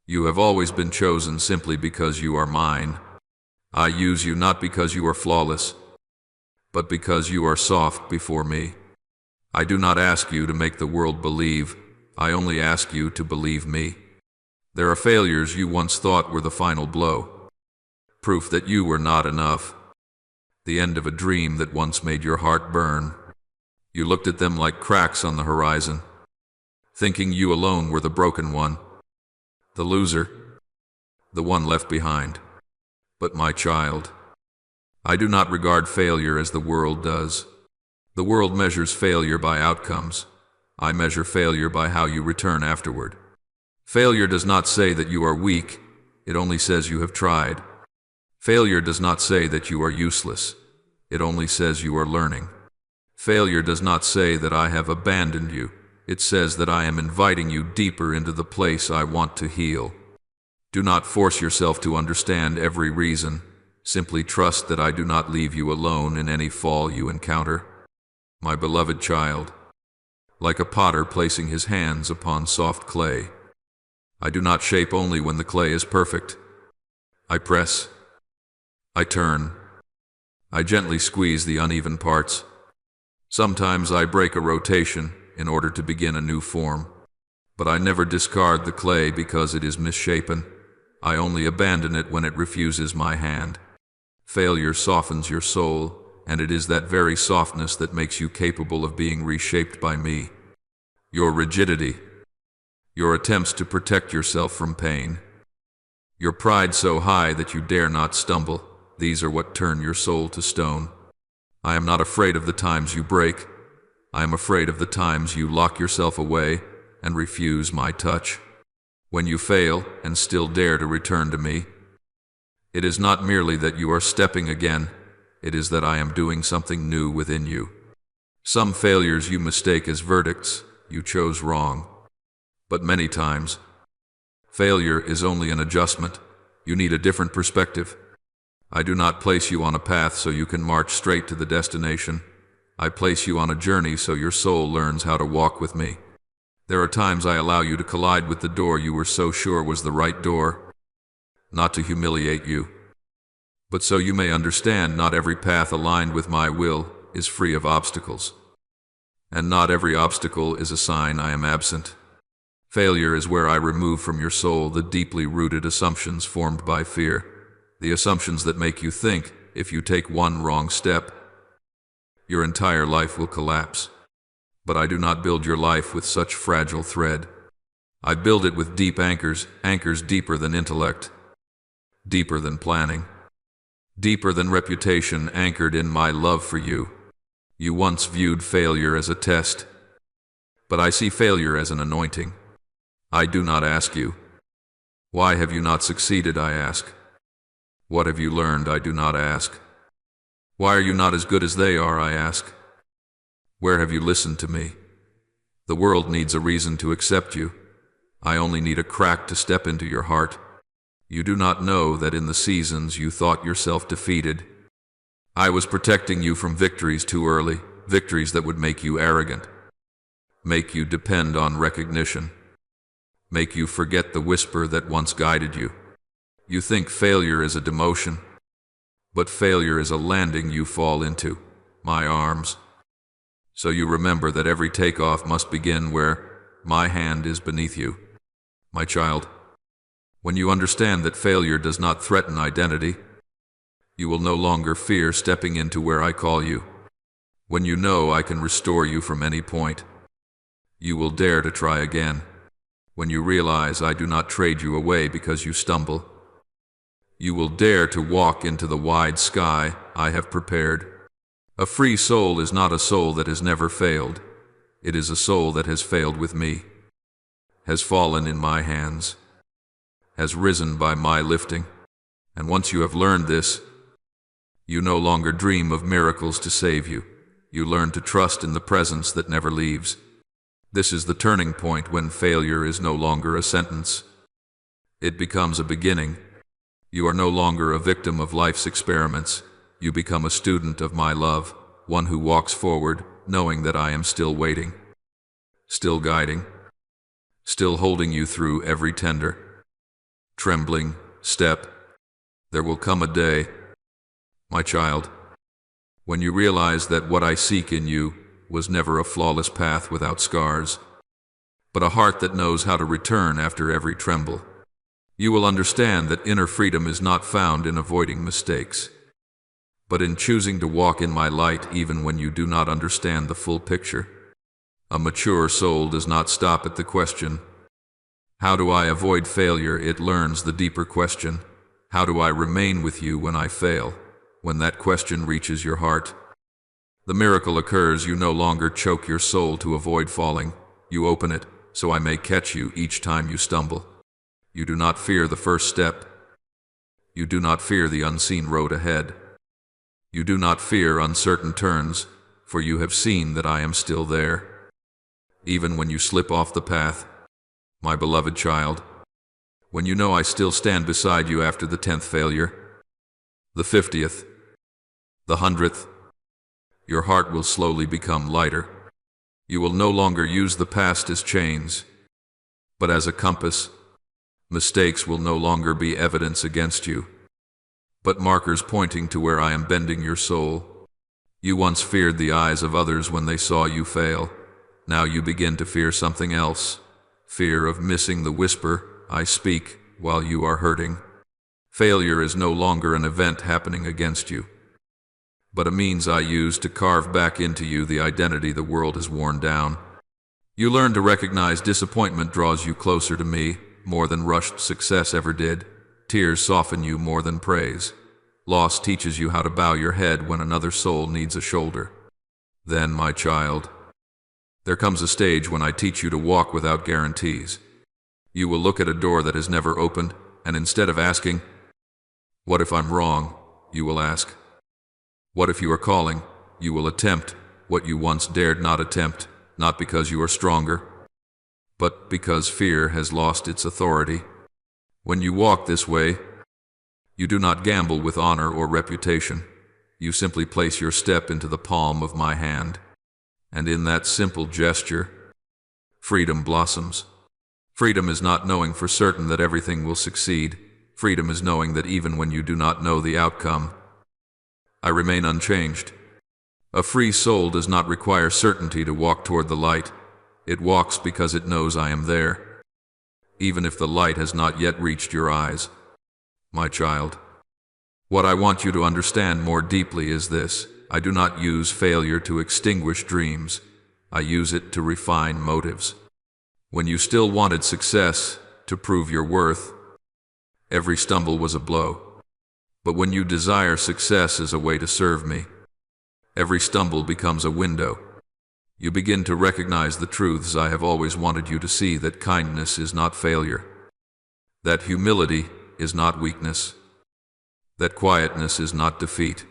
You have always been chosen simply because you are mine. I use you not because you are flawless, but because you are soft before me. I do not ask you to make the world believe. I only ask you to believe me. There are failures you once thought were the final blow, proof that you were not enough, the end of a dream that once made your heart burn. You looked at them like cracks on the horizon, thinking you alone were the broken one, the loser, the one left behind. But my child, I do not regard failure as the world does. The world measures failure by outcomes. I measure failure by how you return afterward. Failure does not say that you are weak, it only says you have tried. Failure does not say that you are useless, it only says you are learning. Failure does not say that I have abandoned you, it says that I am inviting you deeper into the place I want to heal. Do not force yourself to understand every reason, simply trust that I do not leave you alone in any fall you encounter. My beloved child, like a potter placing his hands upon soft clay, I do not shape only when the clay is perfect. I press, I turn, I gently squeeze the uneven parts. Sometimes I break a rotation in order to begin a new form, but I never discard the clay because it is misshapen. I only abandon it when it refuses my hand. Failure softens your soul, and it is that very softness that makes you capable of being reshaped by me. Your rigidity, your attempts to protect yourself from pain, your pride so high that you dare not stumble, these are what turn your soul to stone. I am not afraid of the times you break. I am afraid of the times you lock yourself away and refuse my touch. When you fail and still dare to return to me, it is not merely that you are stepping again, it is that I am doing something new within you. Some failures you mistake as verdicts, you chose wrong. But many times, failure is only an adjustment. You need a different perspective. I do not place you on a path so you can march straight to the destination. I place you on a journey so your soul learns how to walk with me. There are times I allow you to collide with the door you were so sure was the right door, not to humiliate you, but so you may understand not every path aligned with my will is free of obstacles, and not every obstacle is a sign I am absent. Failure is where I remove from your soul the deeply rooted assumptions formed by fear, the assumptions that make you think if you take one wrong step, your entire life will collapse. But I do not build your life with such fragile thread. I build it with deep anchors, anchors deeper than intellect, deeper than planning, deeper than reputation, anchored in my love for you. You once viewed failure as a test, but I see failure as an anointing. I do not ask you, why have you not succeeded, I ask. What have you learned, I do not ask. Why are you not as good as they are, I ask. Where have you listened to me? The world needs a reason to accept you. I only need a crack to step into your heart. You do not know that in the seasons you thought yourself defeated, I was protecting you from victories too early, victories that would make you arrogant. make you depend on recognition, make you forget the whisper that once guided you. You think failure is a demotion, but failure is a landing you fall into, my arms. So you remember that every takeoff must begin where my hand is beneath you, my child. When you understand that failure does not threaten identity, you will no longer fear stepping into where I call you. When you know I can restore you from any point, you will dare to try again. When you realize I do not trade you away because you stumble, you will dare to walk into the wide sky I have prepared. A free soul is not a soul that has never failed. It is a soul that has failed with me, has fallen in my hands, has risen by my lifting. And once you have learned this, you no longer dream of miracles to save you. You learn to trust in the presence that never leaves. This is the turning point when failure is no longer a sentence. It becomes a beginning. You are no longer a victim of life's experiments. You become a student of my love, one who walks forward, knowing that I am still waiting, still guiding, still holding you through every tender, trembling step. There will come a day, my child, when you realize that what I seek in you was never a flawless path without scars, but a heart that knows how to return after every tremble. You will understand that inner freedom is not found in avoiding mistakes, but in choosing to walk in my light even when you do not understand the full picture. A mature soul does not stop at the question, how do I avoid failure? It learns the deeper question, how do I remain with you when I fail? When that question reaches your heart, the miracle occurs. You no longer choke your soul to avoid falling. You open it, so I may catch you each time you stumble. You do not fear the first step. You do not fear the unseen road ahead. You do not fear uncertain turns, for you have seen that I am still there. Even when you slip off the path, my beloved child, when you know I still stand beside you after the 10th failure, the 50th, the 100th, your heart will slowly become lighter. You will no longer use the past as chains, but as a compass. Mistakes will no longer be evidence against you, but markers pointing to where I am bending your soul. You once feared the eyes of others when they saw you fail. Now you begin to fear something else, fear of missing the whisper I speak while you are hurting. Failure is no longer an event happening against you, but a means I use to carve back into you the identity the world has worn down. You learn to recognize disappointment draws you closer to me, more than rushed success ever did. Tears soften you more than praise. Loss teaches you how to bow your head when another soul needs a shoulder. Then, my child, there comes a stage when I teach you to walk without guarantees. You will look at a door that has never opened, and instead of asking, "What if I'm wrong?" you will ask, "What if you are calling?" You will attempt what you once dared not attempt, not because you are stronger, but because fear has lost its authority. When you walk this way, you do not gamble with honor or reputation. You simply place your step into the palm of my hand, and in that simple gesture, freedom blossoms. Freedom is not knowing for certain that everything will succeed. Freedom is knowing that even when you do not know the outcome, I remain unchanged. A free soul does not require certainty to walk toward the light. It walks because it knows I am there, even if the light has not yet reached your eyes. My child, what I want you to understand more deeply is this: I do not use failure to extinguish dreams. I use it to refine motives. When you still wanted success to prove your worth, every stumble was a blow. But when you desire success as a way to serve me, every stumble becomes a window. You begin to recognize the truths I have always wanted you to see: that kindness is not failure, that humility is not weakness, that quietness is not defeat.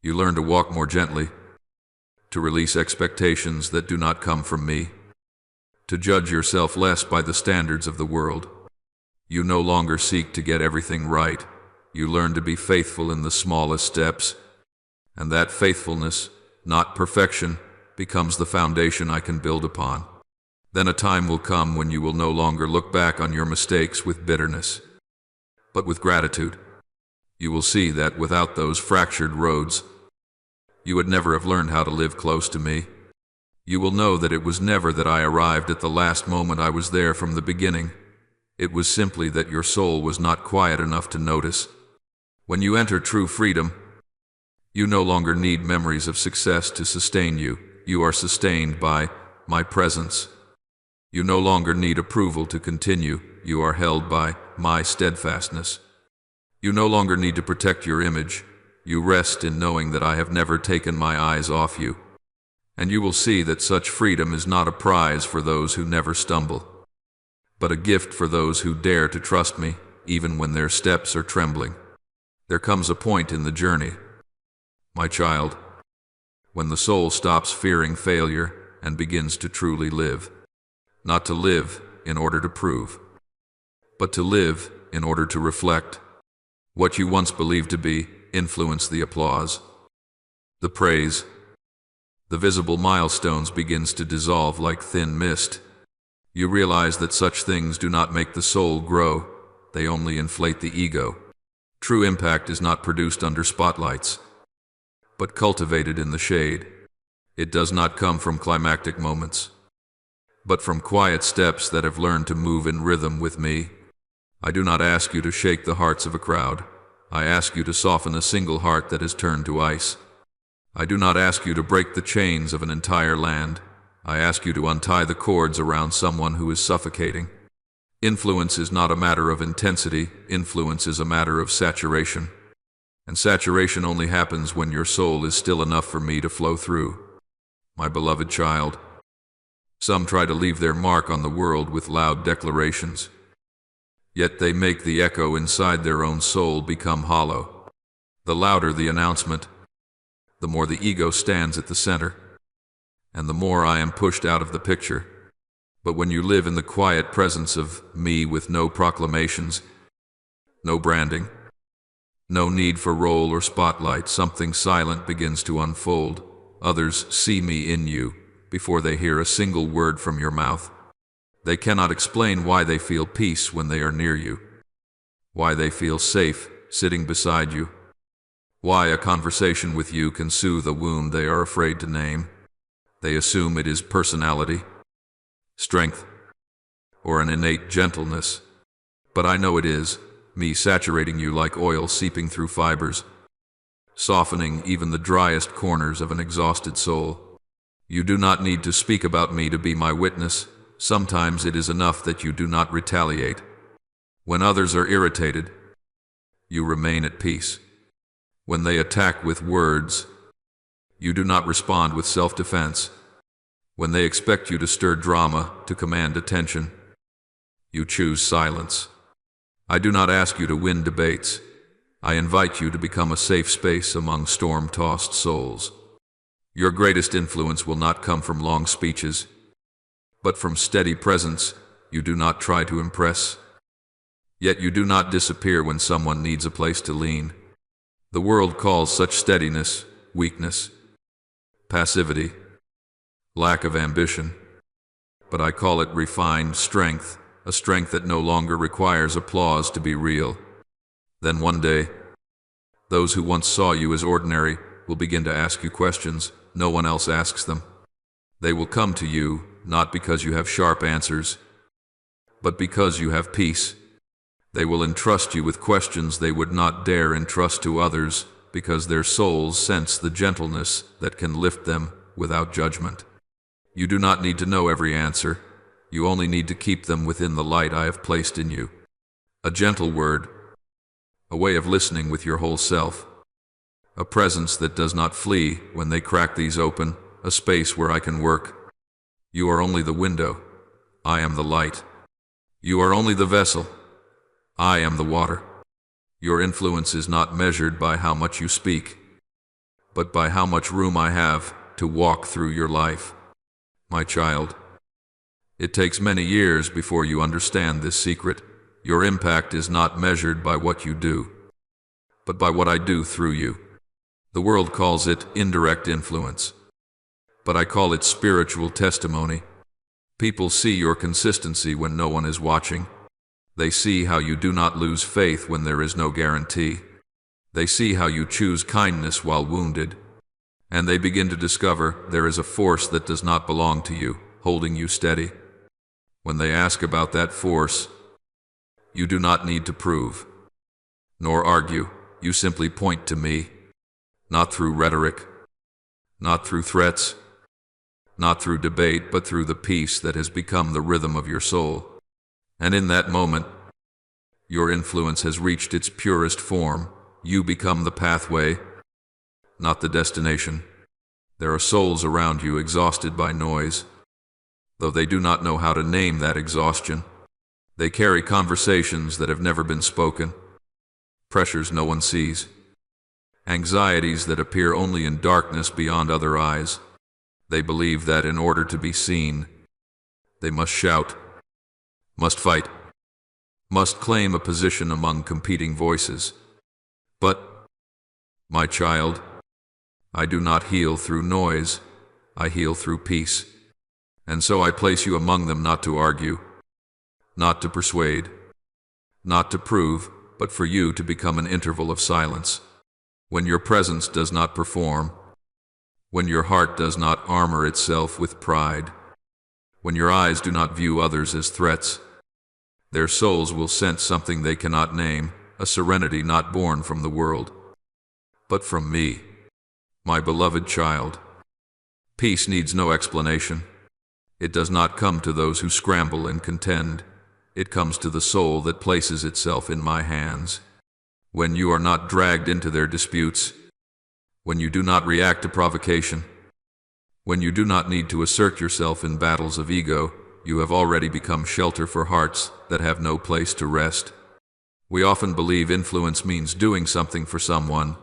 You learn to walk more gently, to release expectations that do not come from me, to judge yourself less by the standards of the world. You no longer seek to get everything right. You learn to be faithful in the smallest steps, and that faithfulness, not perfection, becomes the foundation I can build upon. Then a time will come when you will no longer look back on your mistakes with bitterness, but with gratitude. You will see that without those fractured roads, you would never have learned how to live close to me. You will know that it was never that I arrived at the last moment. I was there from the beginning. It was simply that your soul was not quiet enough to notice. When you enter true freedom, you no longer need memories of success to sustain you. You are sustained by my presence. You no longer need approval to continue. You are held by my steadfastness. You no longer need to protect your image. You rest in knowing that I have never taken my eyes off you. And you will see that such freedom is not a prize for those who never stumble, but a gift for those who dare to trust me, even when their steps are trembling. There comes a point in the journey, my child, when the soul stops fearing failure and begins to truly live. Not to live in order to prove, but to live in order to reflect. What you once believed to be influenced the applause, the praise. The visible milestones begins to dissolve like thin mist. You realize that such things do not make the soul grow, they only inflate the ego. True impact is not produced under spotlights, but cultivated in the shade. It does not come from climactic moments, but from quiet steps that have learned to move in rhythm with me. I do not ask you to shake the hearts of a crowd. I ask you to soften a single heart that has turned to ice. I do not ask you to break the chains of an entire land. I ask you to untie the cords around someone who is suffocating. Influence is not a matter of intensity. Influence is a matter of saturation. And saturation only happens when your soul is still enough for me to flow through. My beloved child, some try to leave their mark on the world with loud declarations, yet they make the echo inside their own soul become hollow. The louder the announcement, the more the ego stands at the center, and the more I am pushed out of the picture. But when you live in the quiet presence of me with no proclamations, no branding, no need for role or spotlight, something silent begins to unfold. Others see me in you before they hear a single word from your mouth. They cannot explain why they feel peace when they are near you, why they feel safe sitting beside you, why a conversation with you can soothe a wound they are afraid to name. They assume it is personality, strength, or an innate gentleness. But I know it is me saturating you like oil seeping through fibers, softening even the driest corners of an exhausted soul. You do not need to speak about me to be my witness. Sometimes it is enough that you do not retaliate. When others are irritated, you remain at peace. When they attack with words, you do not respond with self-defense. When they expect you to stir drama, to command attention, you choose silence. I do not ask you to win debates. I invite you to become a safe space among storm-tossed souls. Your greatest influence will not come from long speeches, but from steady presence. You do not try to impress, yet you do not disappear when someone needs a place to lean. The world calls such steadiness weakness, passivity, lack of ambition, but I call it refined strength, a strength that no longer requires applause to be real. Then one day, those who once saw you as ordinary will begin to ask you questions no one else asks them. They will come to you not because you have sharp answers, but because you have peace. They will entrust you with questions they would not dare entrust to others, because their souls sense the gentleness that can lift them without judgment. You do not need to know every answer. You only need to keep them within the light I have placed in you. A gentle word, a way of listening with your whole self, a presence that does not flee when they crack these open, a space where I can work. You are only the window. I am the light. You are only the vessel. I am the water. Your influence is not measured by how much you speak, but by how much room I have to walk through your life. My child, it takes many years before you understand this secret. Your impact is not measured by what you do, but by what I do through you. The world calls it indirect influence, but I call it spiritual testimony. People see your consistency when no one is watching. They see how you do not lose faith when there is no guarantee. They see how you choose kindness while wounded. And they begin to discover there is a force that does not belong to you, holding you steady. When they ask about that force, you do not need to prove, nor argue. You simply point to me, not through rhetoric, not through threats, not through debate, but through the peace that has become the rhythm of your soul. And in that moment, your influence has reached its purest form. You become the pathway, not the destination. There are souls around you exhausted by noise. Though they do not know how to name that exhaustion, they carry conversations that have never been spoken, pressures no one sees, anxieties that appear only in darkness beyond other eyes. They believe that in order to be seen, they must shout, must fight, must claim a position among competing voices. But, my child, I do not heal through noise, I heal through peace. And so I place you among them not to argue, not to persuade, not to prove, but for you to become an interval of silence. When your presence does not perform, when your heart does not armor itself with pride, when your eyes do not view others as threats, their souls will sense something they cannot name, a serenity not born from the world, but from me, my beloved child. Peace needs no explanation. It does not come to those who scramble and contend. It comes to the soul that places itself in my hands. When you are not dragged into their disputes, when you do not react to provocation, when you do not need to assert yourself in battles of ego, you have already become shelter for hearts that have no place to rest. We often believe influence means doing something for someone,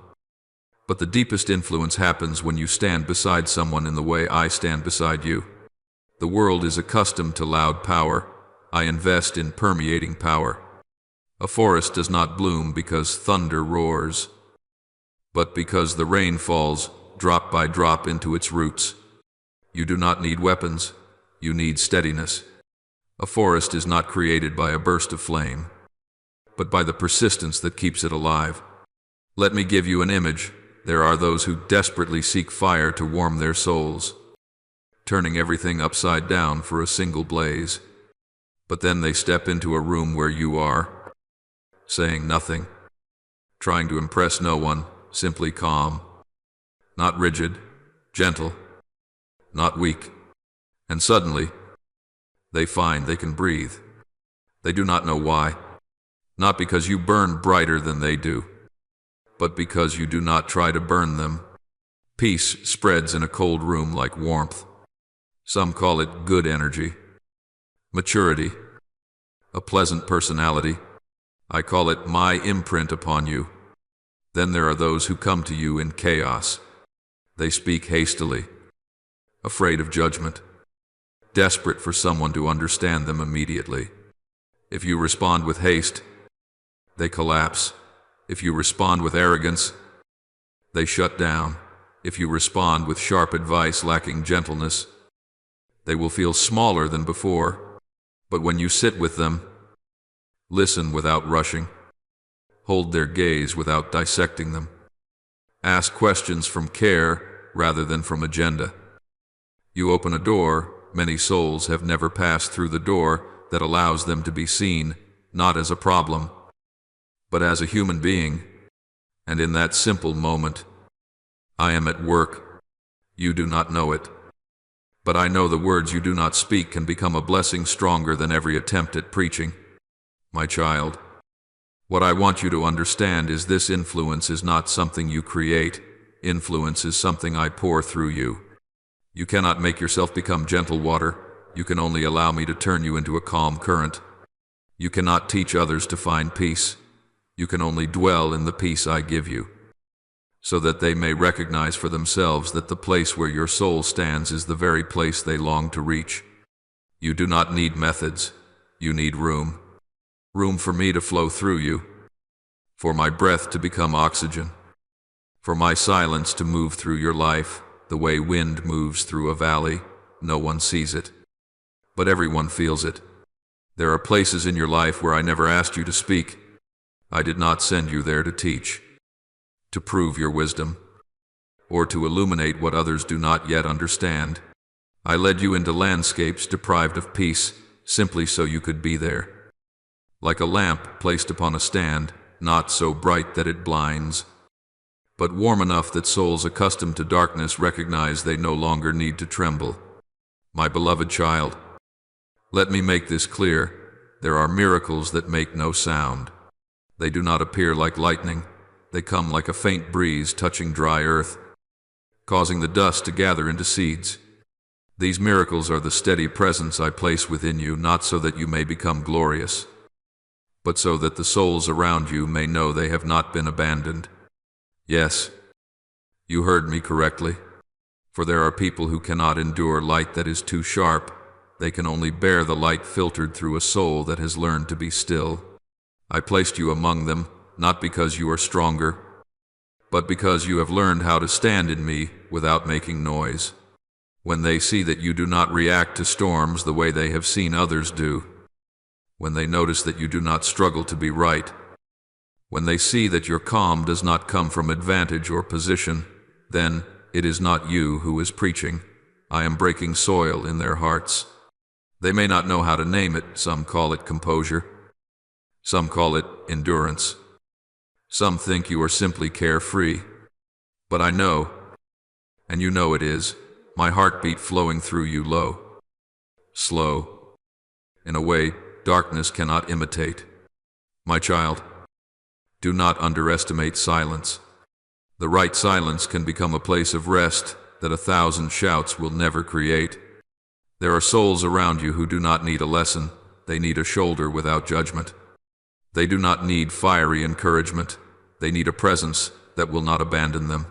but the deepest influence happens when you stand beside someone in the way I stand beside you. The world is accustomed to loud power. I invest in permeating power. A forest does not bloom because thunder roars, but because the rain falls drop by drop into its roots. You do not need weapons. You need steadiness. A forest is not created by a burst of flame, but by the persistence that keeps it alive. Let me give you an image. There are those who desperately seek fire to warm their souls, turning everything upside down for a single blaze. But then they step into a room where you are, saying nothing, trying to impress no one, simply calm, not rigid, gentle, not weak. And suddenly, they find they can breathe. They do not know why. Not because you burn brighter than they do, but because you do not try to burn them. Peace spreads in a cold room like warmth. Some call it good energy, maturity, a pleasant personality. I call it my imprint upon you. Then there are those who come to you in chaos. They speak hastily, afraid of judgment, desperate for someone to understand them immediately. If you respond with haste, they collapse. If you respond with arrogance, they shut down. If you respond with sharp advice lacking gentleness, they will feel smaller than before. But when you sit with them, listen without rushing, hold their gaze without dissecting them, ask questions from care rather than from agenda. You open a door. Many souls have never passed through the door that allows them to be seen, not as a problem, but as a human being. And in that simple moment, I am at work. You do not know it, but I know the words you do not speak can become a blessing stronger than every attempt at preaching. My child, what I want you to understand is this: influence is not something you create. Influence is something I pour through you. You cannot make yourself become gentle water. You can only allow me to turn you into a calm current. You cannot teach others to find peace. You can only dwell in the peace I give you, so that they may recognize for themselves that the place where your soul stands is the very place they long to reach. You do not need methods. You need room. Room for me to flow through you, for my breath to become oxygen, for my silence to move through your life. The way wind moves through a valley, no one sees it, but everyone feels it. There are places in your life where I never asked you to speak. I did not send you there to teach, to prove your wisdom, or to illuminate what others do not yet understand. I led you into landscapes deprived of peace, simply so you could be there. Like a lamp placed upon a stand, not so bright that it blinds, but warm enough that souls accustomed to darkness recognize they no longer need to tremble. My beloved child, let me make this clear. There are miracles that make no sound. They do not appear like lightning. They come like a faint breeze touching dry earth, causing the dust to gather into seeds. These miracles are the steady presence I place within you, not so that you may become glorious, but so that the souls around you may know they have not been abandoned. Yes, you heard me correctly. For there are people who cannot endure light that is too sharp. They can only bear the light filtered through a soul that has learned to be still. I placed you among them, not because you are stronger, but because you have learned how to stand in me without making noise. When they see that you do not react to storms the way they have seen others do, when they notice that you do not struggle to be right, when they see that your calm does not come from advantage or position, then it is not you who is preaching. I am breaking soil in their hearts. They may not know how to name it. Some call it composure. Some call it endurance. Some think you are simply carefree. But I know, and you know it is, my heartbeat flowing through you low, slow, in a way darkness cannot imitate. My child, do not underestimate silence. The right silence can become a place of rest that 1,000 shouts will never create. There are souls around you who do not need a lesson. They need a shoulder without judgment. They do not need fiery encouragement. They need a presence that will not abandon them.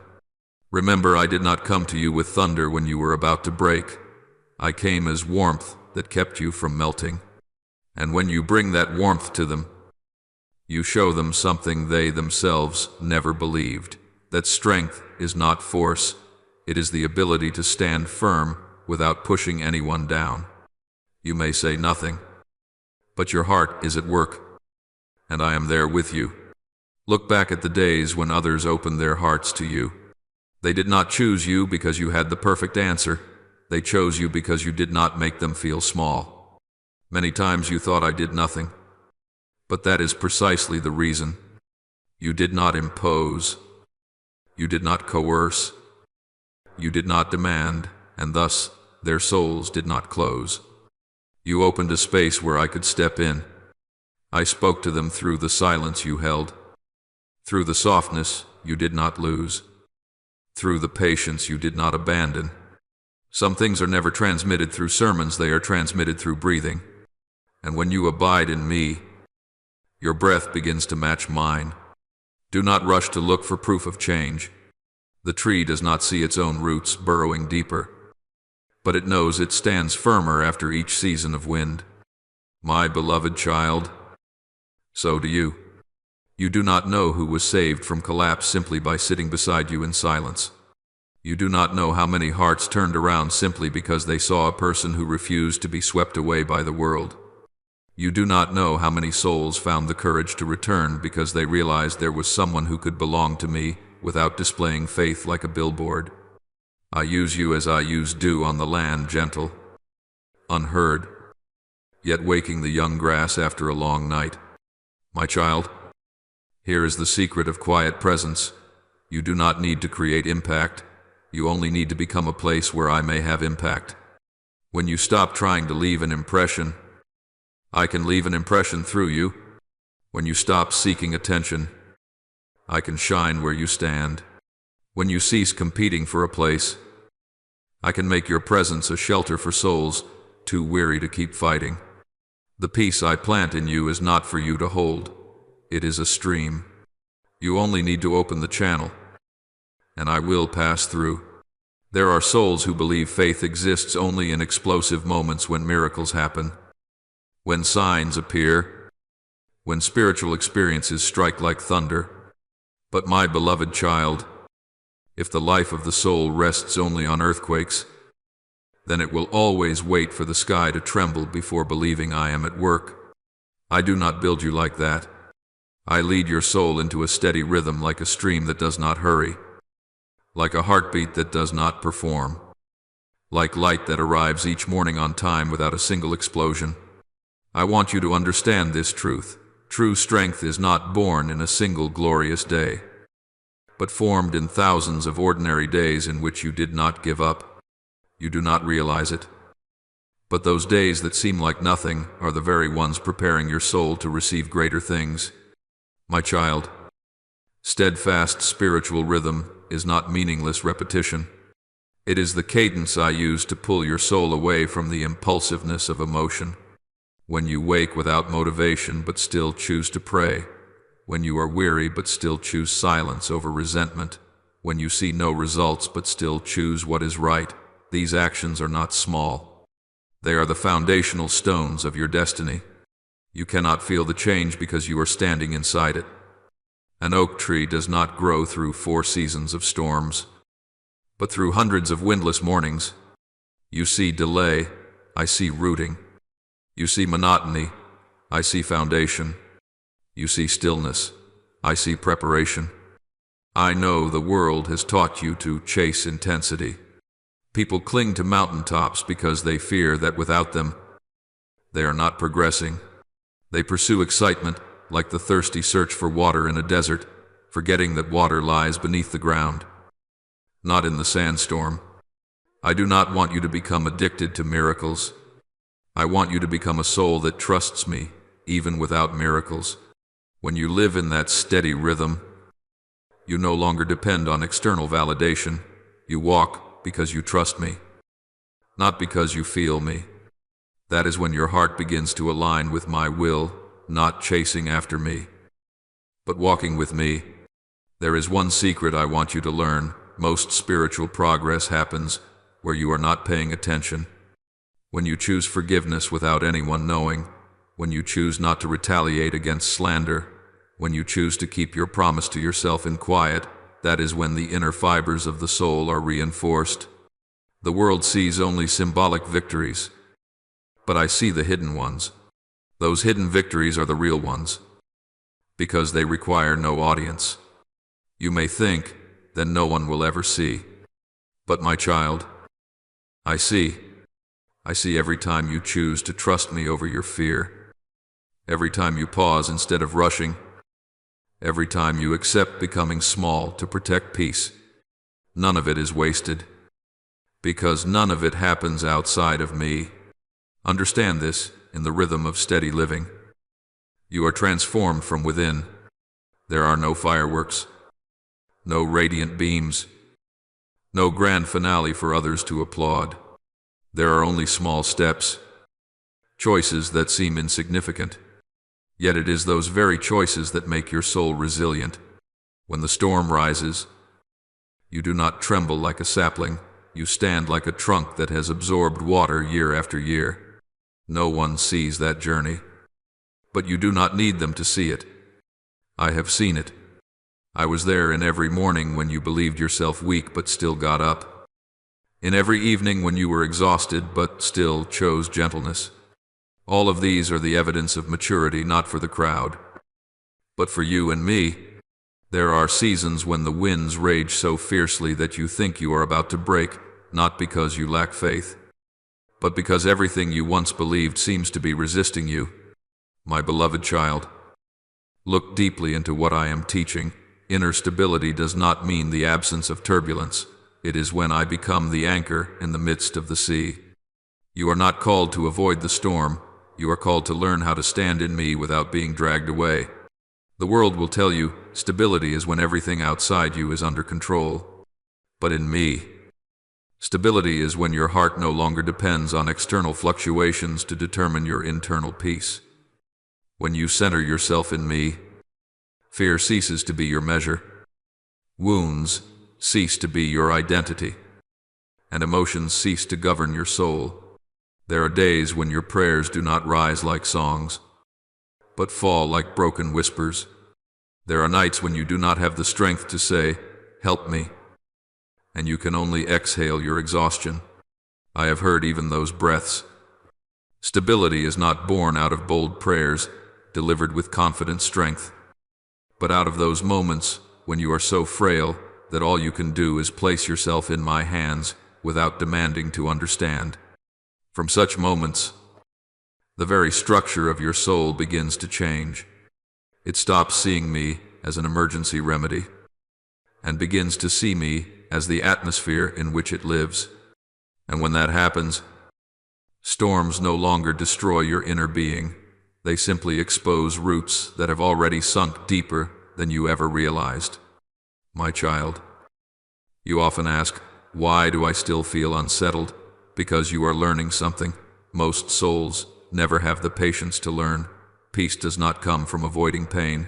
Remember, I did not come to you with thunder when you were about to break. I came as warmth that kept you from melting. And when you bring that warmth to them, you show them something they themselves never believed. That strength is not force. It is the ability to stand firm without pushing anyone down. You may say nothing, but your heart is at work, and I am there with you. Look back at the days when others opened their hearts to you. They did not choose you because you had the perfect answer. They chose you because you did not make them feel small. Many times you thought I did nothing, but that is precisely the reason. You did not impose. You did not coerce. You did not demand, and thus their souls did not close. You opened a space where I could step in. I spoke to them through the silence you held, through the softness you did not lose, through the patience you did not abandon. Some things are never transmitted through sermons, they are transmitted through breathing. And when you abide in me, your breath begins to match mine. Do not rush to look for proof of change. The tree does not see its own roots burrowing deeper, but it knows it stands firmer after each season of wind. My beloved child, so do you. You do not know who was saved from collapse simply by sitting beside you in silence. You do not know how many hearts turned around simply because they saw a person who refused to be swept away by the world. You do not know how many souls found the courage to return because they realized there was someone who could belong to me without displaying faith like a billboard. I use you as I use dew on the land, gentle, unheard, yet waking the young grass after a long night. My child, here is the secret of quiet presence. You do not need to create impact. You only need to become a place where I may have impact. When you stop trying to leave an impression, I can leave an impression through you. When you stop seeking attention, I can shine where you stand. When you cease competing for a place, I can make your presence a shelter for souls too weary to keep fighting. The peace I plant in you is not for you to hold. It is a stream. You only need to open the channel, and I will pass through. There are souls who believe faith exists only in explosive moments when miracles happen, when signs appear, when spiritual experiences strike like thunder. But my beloved child, If the life of the soul rests only on earthquakes, then it will always wait for the sky to tremble before believing I am at work. I do not build you like that. I lead your soul into a steady rhythm like a stream that does not hurry, like a heartbeat that does not perform, like light that arrives each morning on time without a single explosion. I want you to understand this truth. True strength is not born in a single glorious day, but formed in thousands of ordinary days in which you did not give up. You do not realize it, but those days that seem like nothing are the very ones preparing your soul to receive greater things. My child, steadfast spiritual rhythm is not meaningless repetition. It is the cadence I use to pull your soul away from the impulsiveness of emotion. When you wake without motivation but still choose to pray, when you are weary but still choose silence over resentment, when you see no results but still choose what is right, these actions are not small. They are the foundational stones of your destiny. You cannot feel the change because you are standing inside it. An oak tree does not grow through 4 seasons of storms, but through hundreds of windless mornings. You see delay, I see rooting. You see monotony, I see foundation. You see stillness, I see preparation. I know the world has taught you to chase intensity. People cling to mountaintops because they fear that without them, they are not progressing. They pursue excitement like the thirsty search for water in a desert, forgetting that water lies beneath the ground, not in the sandstorm. I do not want you to become addicted to miracles. I want you to become a soul that trusts me, even without miracles. When you live in that steady rhythm, you no longer depend on external validation. You walk because you trust me, not because you feel me. That is when your heart begins to align with my will, not chasing after me, but walking with me. There is one secret I want you to learn. Most spiritual progress happens where you are not paying attention. When you choose forgiveness without anyone knowing, when you choose not to retaliate against slander, when you choose to keep your promise to yourself in quiet, that is when the inner fibers of the soul are reinforced. The world sees only symbolic victories, but I see the hidden ones. Those hidden victories are the real ones, because they require no audience. You may think, then no one will ever see. But my child, I see. I see every time you choose to trust me over your fear. Every time you pause instead of rushing. Every time you accept becoming small to protect peace. None of it is wasted, because none of it happens outside of me. Understand this in the rhythm of steady living. You are transformed from within. There are no fireworks, no radiant beams, no grand finale for others to applaud. There are only small steps, choices that seem insignificant. Yet it is those very choices that make your soul resilient. When the storm rises, you do not tremble like a sapling. You stand like a trunk that has absorbed water year after year. No one sees that journey, but you do not need them to see it. I have seen it. I was there in every morning when you believed yourself weak but still got up. In every evening when you were exhausted but still chose gentleness. All of these are the evidence of maturity, not for the crowd, but for you and me. There are seasons when the winds rage so fiercely that you think you are about to break, not because you lack faith, but because everything you once believed seems to be resisting you. My beloved child, look deeply into what I am teaching. Inner stability does not mean the absence of turbulence. It is when I become the anchor in the midst of the sea. You are not called to avoid the storm. You are called to learn how to stand in me without being dragged away. The world will tell you stability is when everything outside you is under control. But in me, stability is when your heart no longer depends on external fluctuations to determine your internal peace. When you center yourself in me, fear ceases to be your measure. Wounds cease to be your identity, and emotions cease to govern your soul. There are days when your prayers do not rise like songs, but fall like broken whispers. There are nights when you do not have the strength to say, "Help me." and you can only exhale your exhaustion. I have heard even those breaths. Stability is not born out of bold prayers, delivered with confident strength, but out of those moments when you are so frail that all you can do is place yourself in my hands without demanding to understand. From such moments, the very structure of your soul begins to change. It stops seeing me as an emergency remedy and begins to see me as the atmosphere in which it lives. And when that happens, storms no longer destroy your inner being. They simply expose roots that have already sunk deeper than you ever realized. My child, you often ask, why do I still feel unsettled? Because you are learning something. Most souls never have the patience to learn. Peace does not come from avoiding pain,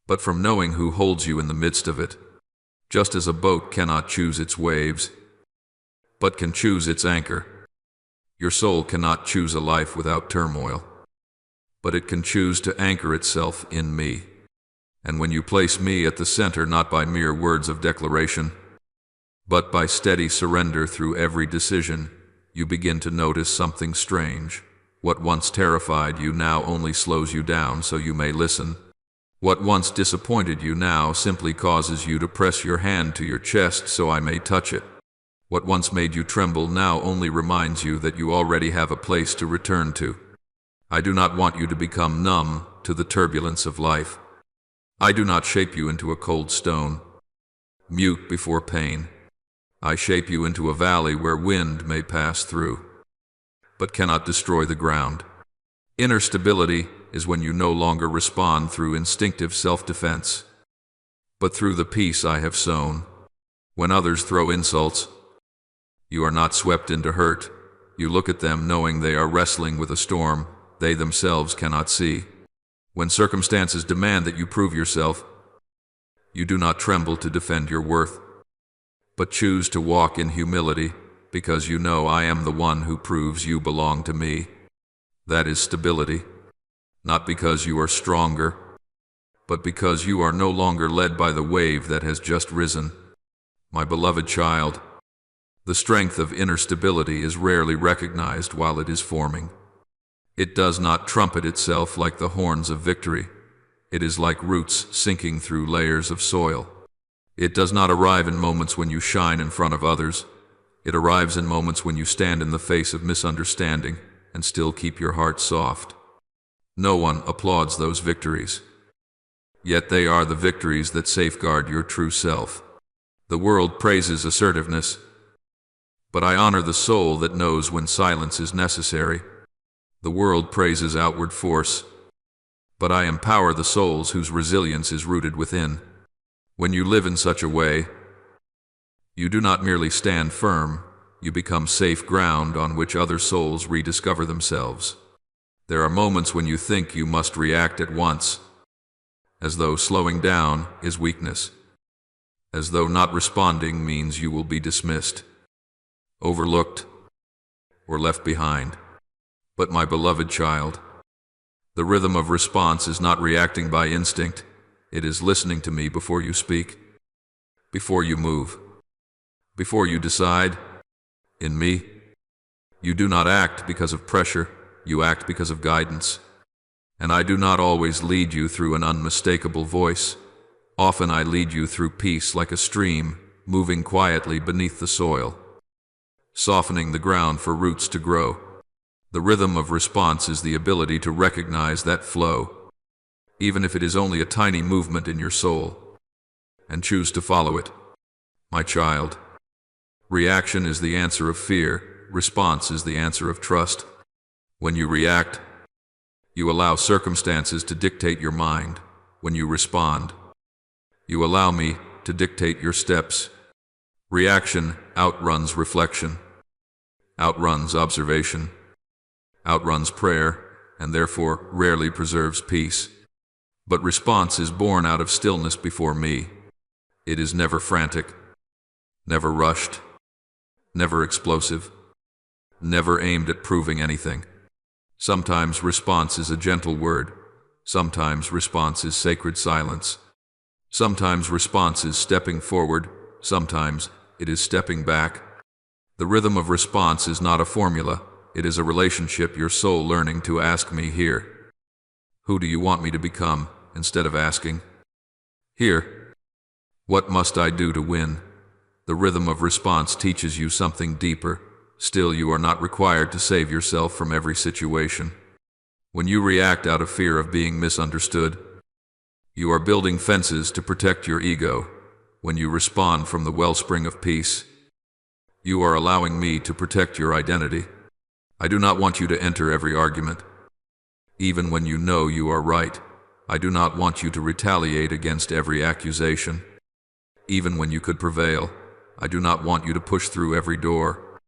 but from knowing who holds you in the midst of it. Just as a boat cannot choose its waves, but can choose its anchor, your soul cannot choose a life without turmoil, but it can choose to anchor itself in me. And when you place me at the center, not by mere words of declaration, but by steady surrender through every decision, you begin to notice something strange. What once terrified you now only slows you down so you may listen. What once disappointed you now simply causes you to press your hand to your chest so I may touch it. What once made you tremble now only reminds you that you already have a place to return to. I do not want you to become numb to the turbulence of life. I do not shape you into a cold stone, mute before pain. I shape you into a valley where wind may pass through, but cannot destroy the ground. Inner stability is when you no longer respond through instinctive self-defense, but through the peace I have sown. When others throw insults, you are not swept into hurt. You look at them knowing they are wrestling with a storm they themselves cannot see. When circumstances demand that you prove yourself, you do not tremble to defend your worth, but choose to walk in humility because you know I am the one who proves you belong to me. That is stability, not because you are stronger, but because you are no longer led by the wave that has just risen. My beloved child, the strength of inner stability is rarely recognized while it is forming. It does not trumpet itself like the horns of victory. It is like roots sinking through layers of soil. It does not arrive in moments when you shine in front of others. It arrives in moments when you stand in the face of misunderstanding and still keep your heart soft. No one applauds those victories, yet they are the victories that safeguard your true self. The world praises assertiveness, but I honor the soul that knows when silence is necessary. The world praises outward force, but I empower the souls whose resilience is rooted within. When you live in such a way, you do not merely stand firm, you become safe ground on which other souls rediscover themselves. There are moments when you think you must react at once, as though slowing down is weakness, as though not responding means you will be dismissed, overlooked, or left behind. But my beloved child, the rhythm of response is not reacting by instinct. It is listening to me before you speak, before you move, before you decide. In me, you do not act because of pressure, you act because of guidance. And I do not always lead you through an unmistakable voice. Often I lead you through peace like a stream, moving quietly beneath the soil, softening the ground for roots to grow. The rhythm of response is the ability to recognize that flow, even if it is only a tiny movement in your soul, and choose to follow it. My child, reaction is the answer of fear, response is the answer of trust. When you react, you allow circumstances to dictate your mind. When you respond, you allow me to dictate your steps. Reaction outruns reflection, outruns observation, outruns prayer, and therefore rarely preserves peace. But response is born out of stillness before me. It is never frantic, never rushed, never explosive, never aimed at proving anything. Sometimes response is a gentle word. Sometimes response is sacred silence. Sometimes response is stepping forward. Sometimes it is stepping back. The rhythm of response is not a formula, it is a relationship, your soul learning to ask me here. Who do you want me to become, instead of asking, here, what must I do to win? The rhythm of response teaches you something deeper. Still, you are not required to save yourself from every situation. When you react out of fear of being misunderstood, you are building fences to protect your ego. When you respond from the wellspring of peace, you are allowing me to protect your identity. I do not want you to enter every argument. Even when you know you are right, I do not want you to retaliate against every accusation. Even when you could prevail, I do not want you to push through every door.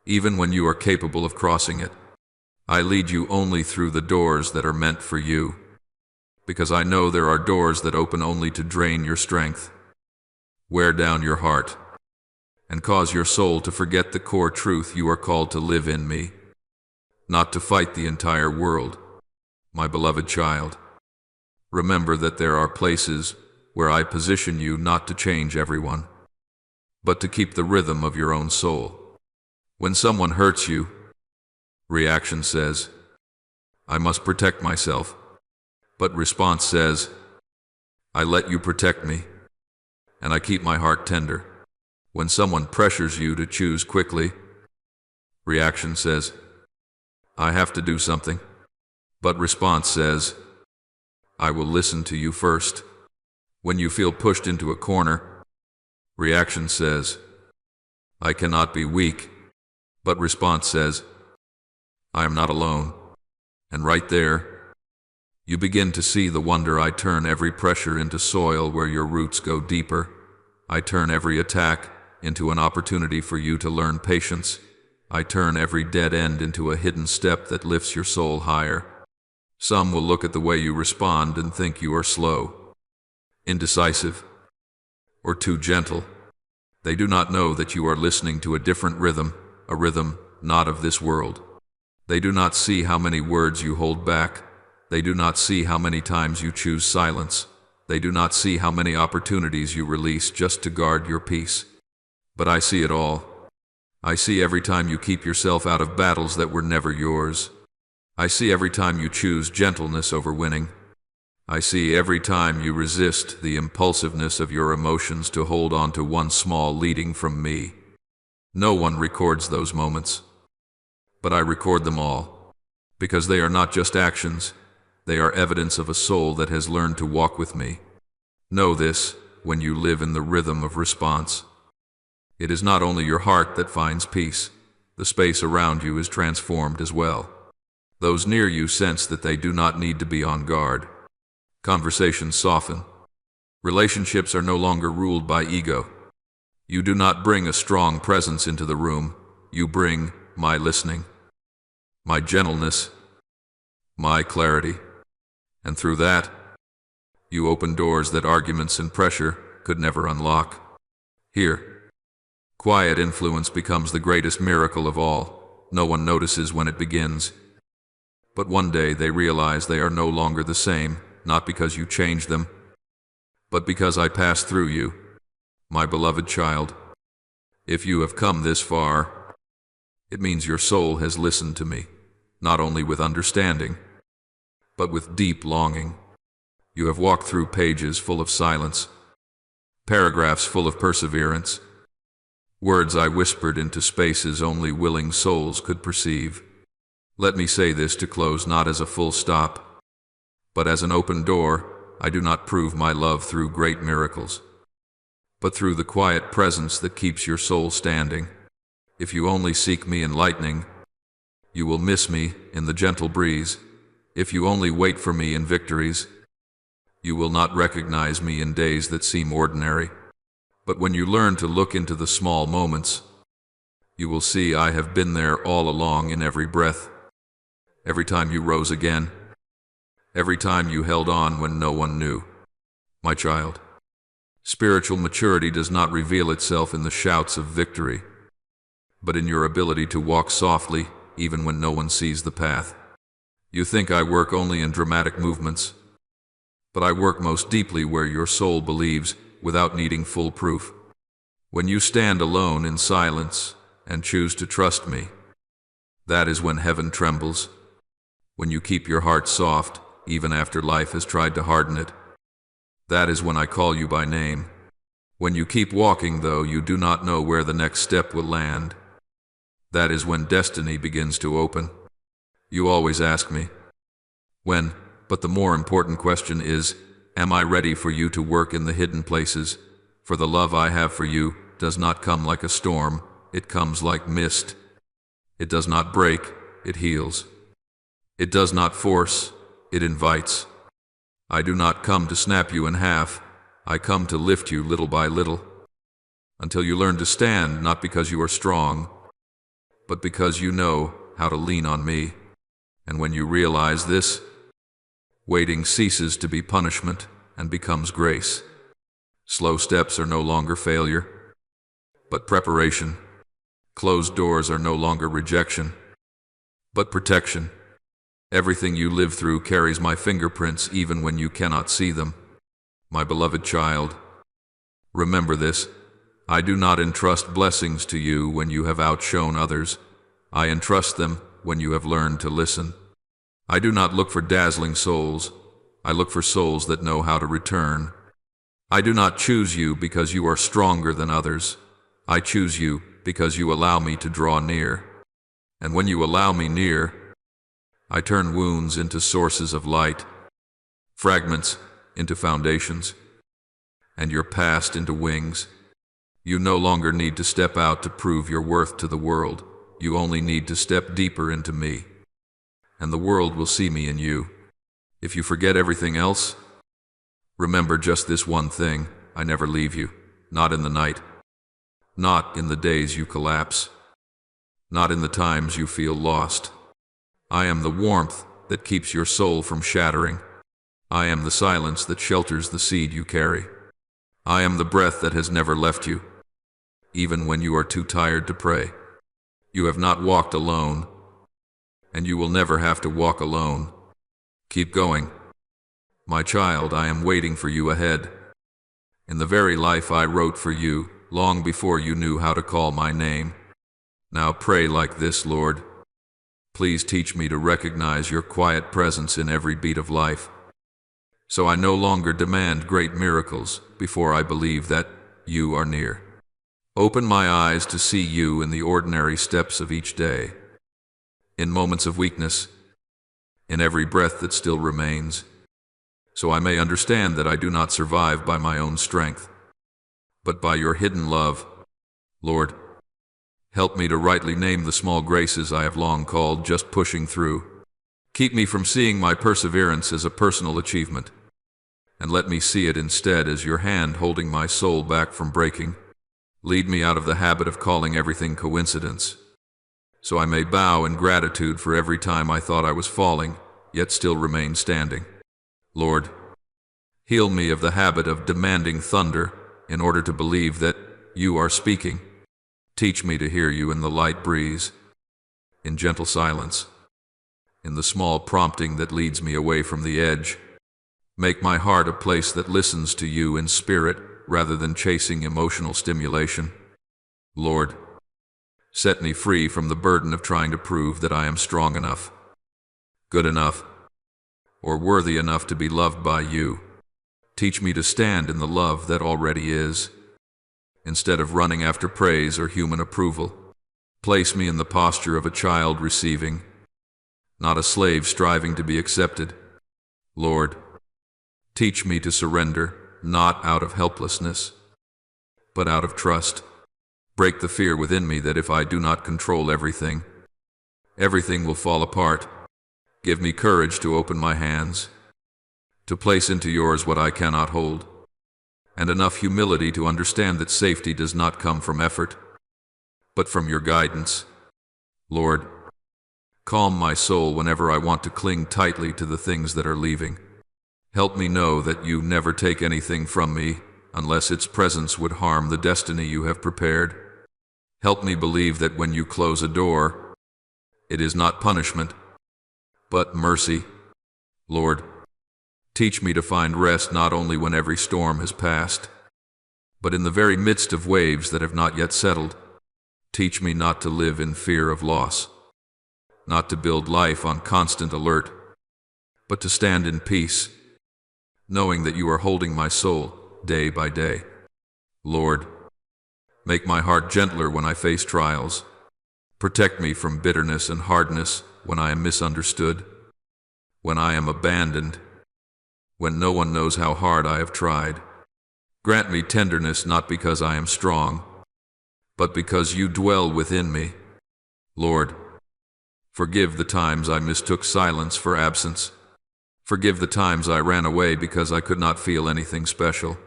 Even when you are capable of crossing it, I lead you only through the doors that are meant for you. Because I know there are doors that open only to drain your strength, wear down your heart, and cause your soul to forget the core truth you are called to live in me, not to fight the entire world. My beloved child, remember that there are places where I position you not to change everyone, but to keep the rhythm of your own soul. When someone hurts you, reaction says, I must protect myself. But response says, I let you protect me, and I keep my heart tender. When someone pressures you to choose quickly, reaction says, I have to do something. But response says, I will listen to you first. When you feel pushed into a corner, reaction says, I cannot be weak. But response says, I am not alone. And right there, you begin to see the wonder. I turn every pressure into soil where your roots go deeper. I turn every attack into an opportunity for you to learn patience. I turn every dead end into a hidden step that lifts your soul higher. Some will look at the way you respond and think you are slow, indecisive, or too gentle. They do not know that you are listening to a different rhythm, a rhythm not of this world. They do not see how many words you hold back. They do not see how many times you choose silence. They do not see how many opportunities you release just to guard your peace. But I see it all. I see every time you keep yourself out of battles that were never yours. I see every time you choose gentleness over winning. I see every time you resist the impulsiveness of your emotions to hold on to one small leading from me. No one records those moments, but I record them all, because they are not just actions. They are evidence of a soul that has learned to walk with me. Know this when you live in the rhythm of response. It is not only your heart that finds peace. The space around you is transformed as well. Those near you sense that they do not need to be on guard. Conversations soften. Relationships are no longer ruled by ego. You do not bring a strong presence into the room. You bring my listening, my gentleness, my clarity. And through that, you open doors that arguments and pressure could never unlock. Here, quiet influence becomes the greatest miracle of all. No one notices when it begins. But one day they realize they are no longer the same, not because you changed them, but because I passed through you, my beloved child. If you have come this far, it means your soul has listened to me, not only with understanding, but with deep longing. You have walked through pages full of silence, paragraphs full of perseverance, words I whispered into spaces only willing souls could perceive. Let me say this to close, not as a full stop, but as an open door. I do not prove my love through great miracles, but through the quiet presence that keeps your soul standing. If you only seek me in lightning, you will miss me in the gentle breeze. If you only wait for me in victories, you will not recognize me in days that seem ordinary. But when you learn to look into the small moments, you will see I have been there all along, in every breath, every time you rose again, every time you held on when no one knew. My child, spiritual maturity does not reveal itself in the shouts of victory, but in your ability to walk softly even when no one sees the path. You think I work only in dramatic movements, but I work most deeply where your soul believes, without needing full proof. When you stand alone in silence and choose to trust me, that is when heaven trembles. When you keep your heart soft, even after life has tried to harden it, that is when I call you by name. When you keep walking, though you do not know where the next step will land, that is when destiny begins to open. You always ask me, when? But the more important question is, am I ready for you to work in the hidden places? For the love I have for you does not come like a storm, it comes like mist. It does not break, it heals. It does not force, it invites. I do not come to snap you in half, I come to lift you little by little, until you learn to stand, not because you are strong, but because you know how to lean on me. And when you realize this, waiting ceases to be punishment and becomes grace. Slow steps are no longer failure, but preparation. Closed doors are no longer rejection, but protection. Everything you live through carries my fingerprints even when you cannot see them. My beloved child, remember this. I do not entrust blessings to you when you have outshone others. I entrust them when you have learned to listen. I do not look for dazzling souls. I look for souls that know how to return. I do not choose you because you are stronger than others. I choose you because you allow me to draw near. And when you allow me near, I turn wounds into sources of light, fragments into foundations, and your past into wings. You no longer need to step out to prove your worth to the world. You only need to step deeper into me, and the world will see me in you. If you forget everything else, remember just this one thing: I never leave you, not in the night, not in the days you collapse, not in the times you feel lost. I am the warmth that keeps your soul from shattering. I am the silence that shelters the seed you carry. I am the breath that has never left you, even when you are too tired to pray. You have not walked alone, and you will never have to walk alone. Keep going. My child, I am waiting for you ahead, in the very life I wrote for you, long before you knew how to call my name. Now pray like this: Lord, please teach me to recognize your quiet presence in every beat of life, so I no longer demand great miracles before I believe that you are near. Open my eyes to see you in the ordinary steps of each day, in moments of weakness, in every breath that still remains, so I may understand that I do not survive by my own strength, but by your hidden love. Lord, help me to rightly name the small graces I have long called just pushing through. Keep me from seeing my perseverance as a personal achievement, and let me see it instead as your hand holding my soul back from breaking. Lead me out of the habit of calling everything coincidence, so I may bow in gratitude for every time I thought I was falling, yet still remain standing. Lord, heal me of the habit of demanding thunder in order to believe that you are speaking. Teach me to hear you in the light breeze, in gentle silence, in the small prompting that leads me away from the edge. Make my heart a place that listens to you in spirit rather than chasing emotional stimulation. Lord, set me free from the burden of trying to prove that I am strong enough, good enough, or worthy enough to be loved by you. Teach me to stand in the love that already is, instead of running after praise or human approval. Place me in the posture of a child receiving, not a slave striving to be accepted. Lord, teach me to surrender, not out of helplessness, but out of trust. Break the fear within me that if I do not control everything, everything will fall apart. Give me courage to open my hands, to place into yours what I cannot hold, and enough humility to understand that safety does not come from effort, but from your guidance. Lord, calm my soul whenever I want to cling tightly to the things that are leaving. Help me know that you never take anything from me unless its presence would harm the destiny you have prepared. Help me believe that when you close a door, it is not punishment, but mercy. Lord, teach me to find rest not only when every storm has passed, But in the very midst of waves that have not yet settled, teach me not to live in fear of loss, not to build life on constant alert, but to stand in peace, knowing that you are holding my soul day by day. Lord, make my heart gentler when I face trials. Protect me from bitterness and hardness when I am misunderstood, when I am abandoned, when no one knows how hard I have tried. Grant me tenderness not because I am strong, but because you dwell within me. Lord, forgive the times I mistook silence for absence. Forgive the times I ran away because I could not feel anything special.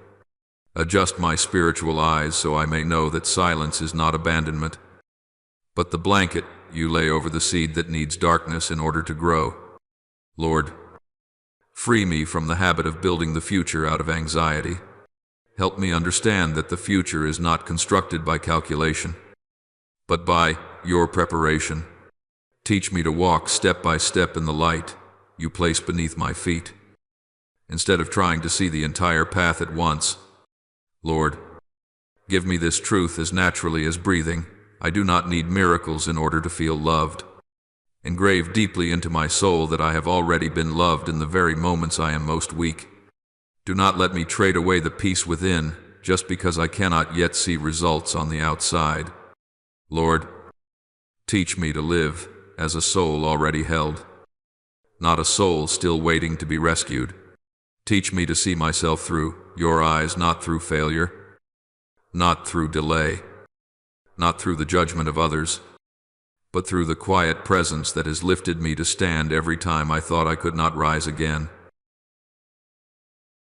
Adjust my spiritual eyes so I may know that silence is not abandonment, but the blanket you lay over the seed that needs darkness in order to grow. Lord, free me from the habit of building the future out of anxiety. Help me understand that the future is not constructed by calculation, but by your preparation. Teach me to walk step by step in the light you place beneath my feet, instead of trying to see the entire path at once. Lord, give me this truth as naturally as breathing. I do not need miracles in order to feel loved. Engrave deeply into my soul that I have already been loved in the very moments I am most weak. Do not let me trade away the peace within just because I cannot yet see results on the outside. Lord, teach me to live as a soul already held, not a soul still waiting to be rescued. Teach me to see myself through your eyes, not through failure, not through delay, not through the judgment of others, but through the quiet presence that has lifted me to stand every time I thought I could not rise again.